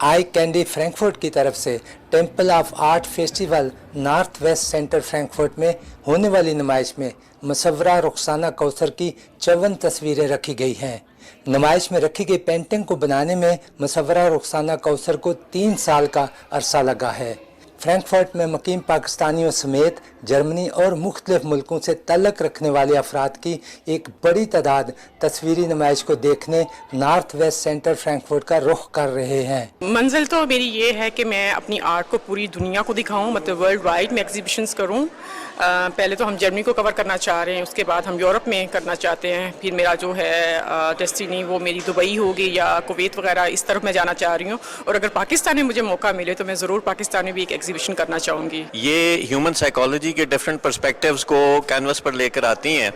آئی کینڈی فرینکفرٹ کی طرف سے temple of art festival north west centre Frankfurt میں ہونے والی نمائش میں مصورہ رخسانہ کوثر کی 54 تصویریں رکھی گئی ہیں۔ نمائش میں رکھی گئی پینٹنگ کو بنانے میں مصورہ رخسانہ کوثر کو 3 سال کا عرصہ لگا ہے۔ فرینکفرٹ میں مقیم پاکستانیوں سمیت جرمنی اور مختلف ملکوں سے تعلق رکھنے والے افراد کی ایک بڑی تعداد تصویری نمائش کو دیکھنے نارتھ ویسٹ سینٹر فرینکفرٹ کا رخ کر رہے ہیں۔ منزل تو میری یہ ہے کہ میں اپنی آرٹ کو پوری دنیا کو دکھاؤں، مطلب ورلڈ وائڈ میں ایگزیبیشنز کروں۔ پہلے تو ہم جرمنی کو کور کرنا چاہ رہے ہیں، اس کے بعد ہم یورپ میں کرنا چاہتے ہیں، پھر میرا جو ہے ڈیسٹینی وہ میری دبئی ہوگی یا کویت وغیرہ، اس طرف میں جانا چاہ رہی ہوں۔ اور اگر پاکستان میں مجھے موقع ملے تو میں ضرور پاکستان میں بھی ایک ایگزیبیشن کرنا چاہوں گی۔ یہ ہیومن سائیکالوجی کے ڈفرینٹ پرسپیکٹیوز کو کینوس پر لے کر آتی ہیں،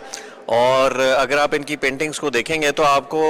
اور اگر آپ ان کی پینٹنگز کو دیکھیں گے تو آپ کو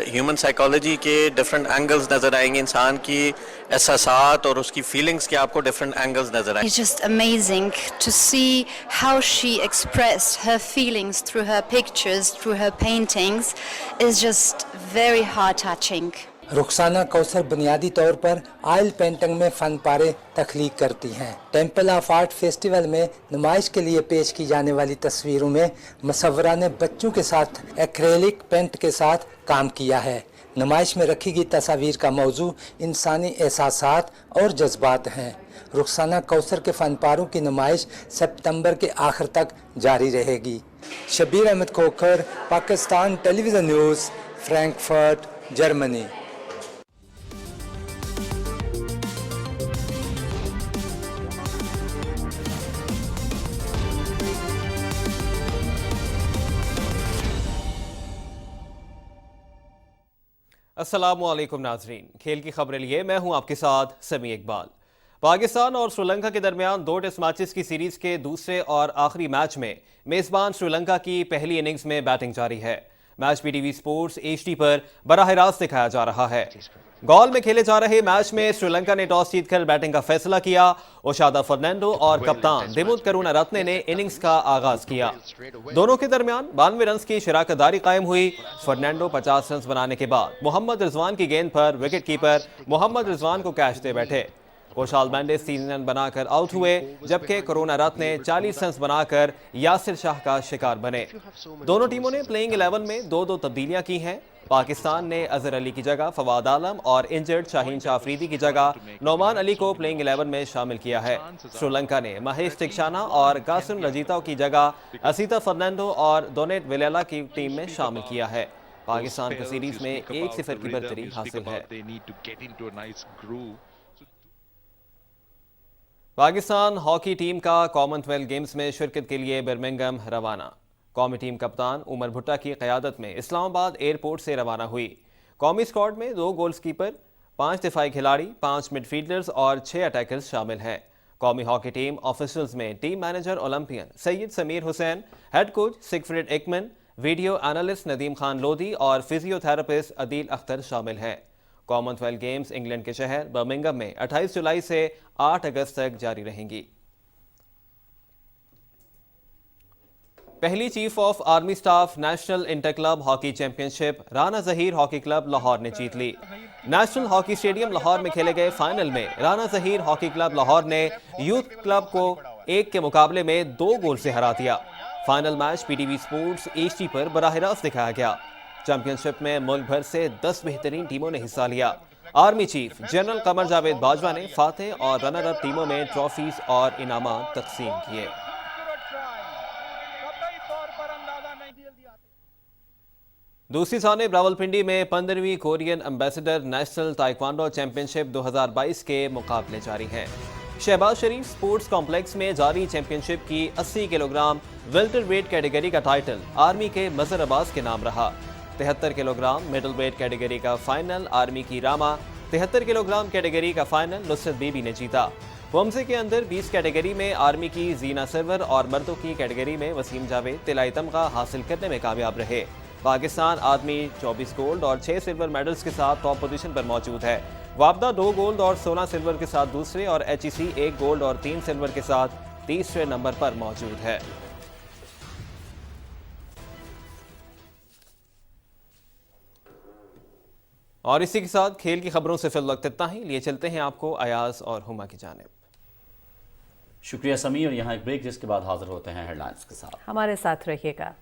ہیومن سائیکالوجی کے ڈفرینٹ اینگلز نظر آئیں گے، انسان کی احساسات اور اس کی فیلنگز کے آپ کو ڈفرینٹ اینگلز نظر آئیں گے۔ It's just amazing to see how she expressed her feelings through her pictures, through her paintings is just very heart-touching. Rukhsana کوثر بنیادی طور پر آئل پینٹنگ میں فن پارے تخلیق کرتی ہیں۔ ٹیمپل آف آرٹ فیسٹیول میں نمائش کے لیے پیش کی جانے والی تصویروں میں مصورہ نے بچوں کے ساتھ ایکریلک پینٹ کے ساتھ کام کیا ہے۔ نمائش میں رکھی گئی تصاویر کا موضوع انسانی احساسات اور جذبات ہیں۔ रुखसाना कौसर के फनपारों की नुमाइश सितंबर के आखिर तक जारी रहेगी। Shabbir Ahmad Khokhar, Pakistan television news, Frankfurt, Germany. अस्सलामुअलैकुम नाजरीन, खेल की खबरें लिए मैं हूं आपके साथ समी इकबाल। पाकिस्तान और श्रीलंका के दरमियान 2 टेस्ट मैचेस की सीरीज के दूसरे और आखिरी मैच में मेजबान श्रीलंका की पहली इनिंग्स में बैटिंग जारी है। मैच पीटीवी स्पोर्ट्स HD पर बराह रास्त दिखाया जा रहा है। गॉल में खेले जा रहे मैच में श्रीलंका ने टॉस जीतकर बैटिंग का फैसला किया। ओशादा फर्नांडो और कप्तान दिमुथ करुणारत्ने ने इनिंग्स का आगाज किया। दोनों के दरमियान 92 रन की शराकतदारी कायम हुई। फर्नांडो 50 रन बनाने के बाद मोहम्मद रिजवान की गेंद पर विकेट कीपर मोहम्मद रिजवान को कैच दे बैठे। कोशाल मेंडिस 3 रन बनाकर आउट हुए, जबकि करुणारत्ने 40 रन बनाकर यासिर शाह का शिकार बने। दोनों टीमों ने प्लेइंग 11 में 2-2 तब्दीलियां की हैं। पाकिस्तान ने अजहर अली की जगह फवाद आलम और इंजर्ड शाहीन शाह अफरीदी की जगह नोमान अली को प्लेइंग 11 में शामिल किया है। श्रीलंका ने महेश तिक्षाना और कासिम रजीता की जगह असीता फर्नांडो और डोनेट विलेला की टीम में शामिल किया है। पाकिस्तान को सीरीज में 1-0 की बढ़तरी हासिल है। पाकिस्तान हॉकी टीम का कॉमनवेल्थ गेम्स में शिरकत के लिए बर्मिंघम रवाना। कौमी टीम कप्तान उमर भुट्टा की क़यादत में इस्लामाबाद एयरपोर्ट से रवाना हुई। कौमी स्क्वाड में 2 गोलकीपर, 5 दिफाई खिलाड़ी, 5 मिडफील्डर्स और 6 अटैकर्स शामिल हैं। कौमी हॉकी टीम ऑफिशियल्स में team manager Olympian Syed Sameer Hussain, head coach Siegfried Aikman, video analyst Nadeem Khan Lodhi और फिजियोथेरेपिस्ट अदील अख्तर शामिल हैं। कॉमनवेल्थ गेम्स इंग्लैंड के शहर बर्मिंघम में 28 जुलाई से 8 अगस्त तक जारी रहेंगी। पहली chief of army staff national inter club hockey championship Rana Zaheer hockey club Lahore ने जीत ली। नेशनल हॉकी स्टेडियम लाहौर में खेले गए फाइनल में राना जहीर हॉकी क्लब लाहौर ने यूथ क्लब को 1 के मुकाबले में 2 गोल से हरा दिया। Final match PTV sports HD पर बराह रास्त दिखाया गया। चैंपियनशिप में मुल्क भर से 10 बेहतरीन टीमों ने हिस्सा लिया। Army chief general Qamar Javed Bajwa ने फातेह और रनर अप टीमों में ट्रॉफीज और इनामात तकसीम किए। दूसरी जानिब रावलपिंडी में 15वीं Korean ambassador national taekwondo championship 2022 के मुकाबले जारी हैं। शहबाज शरीफ स्पोर्ट्स कॉम्प्लेक्स में जारी चैंपियनशिप की 80 किलोग्राम वेल्टर वेट कैटेगरी का टाइटल आर्मी के मजहर अब्बास के नाम रहा। 73 किलोग्राम मिडल वेट कैटेगरी का फाइनल आर्मी की रामा, 73 किलोग्राम कैटेगरी का फाइनल नुसरत बीबी ने जीता। वमजे के अंदर 20 कैटेगरी में आर्मी की जीना सरवर और मर्दों की कैटेगरी में वसीम जावेद तिलाई तमगा हासिल करने में कामयाब रहे। पाकिस्तान आदमी 24 गोल्ड और 6 सिल्वर मेडल्स के साथ टॉप पोजीशन पर मौजूद है। वापदा 2 गोल्ड और 16 सिल्वर के साथ दूसरे और HEC 1 गोल्ड और 3 सिल्वर के साथ तीसरे नंबर पर मौजूद है। और इसी के साथ खेल की खबरों से फिल वक्त इतना ही। लिए चलते हैं आपको अयाज और हुमा की जानिब। शुक्रिया समी, और यहाँ एक ब्रेक जिसके बाद हाजिर होते हैं हेडलाइंस के साथ। हमारे साथ रहिएगा।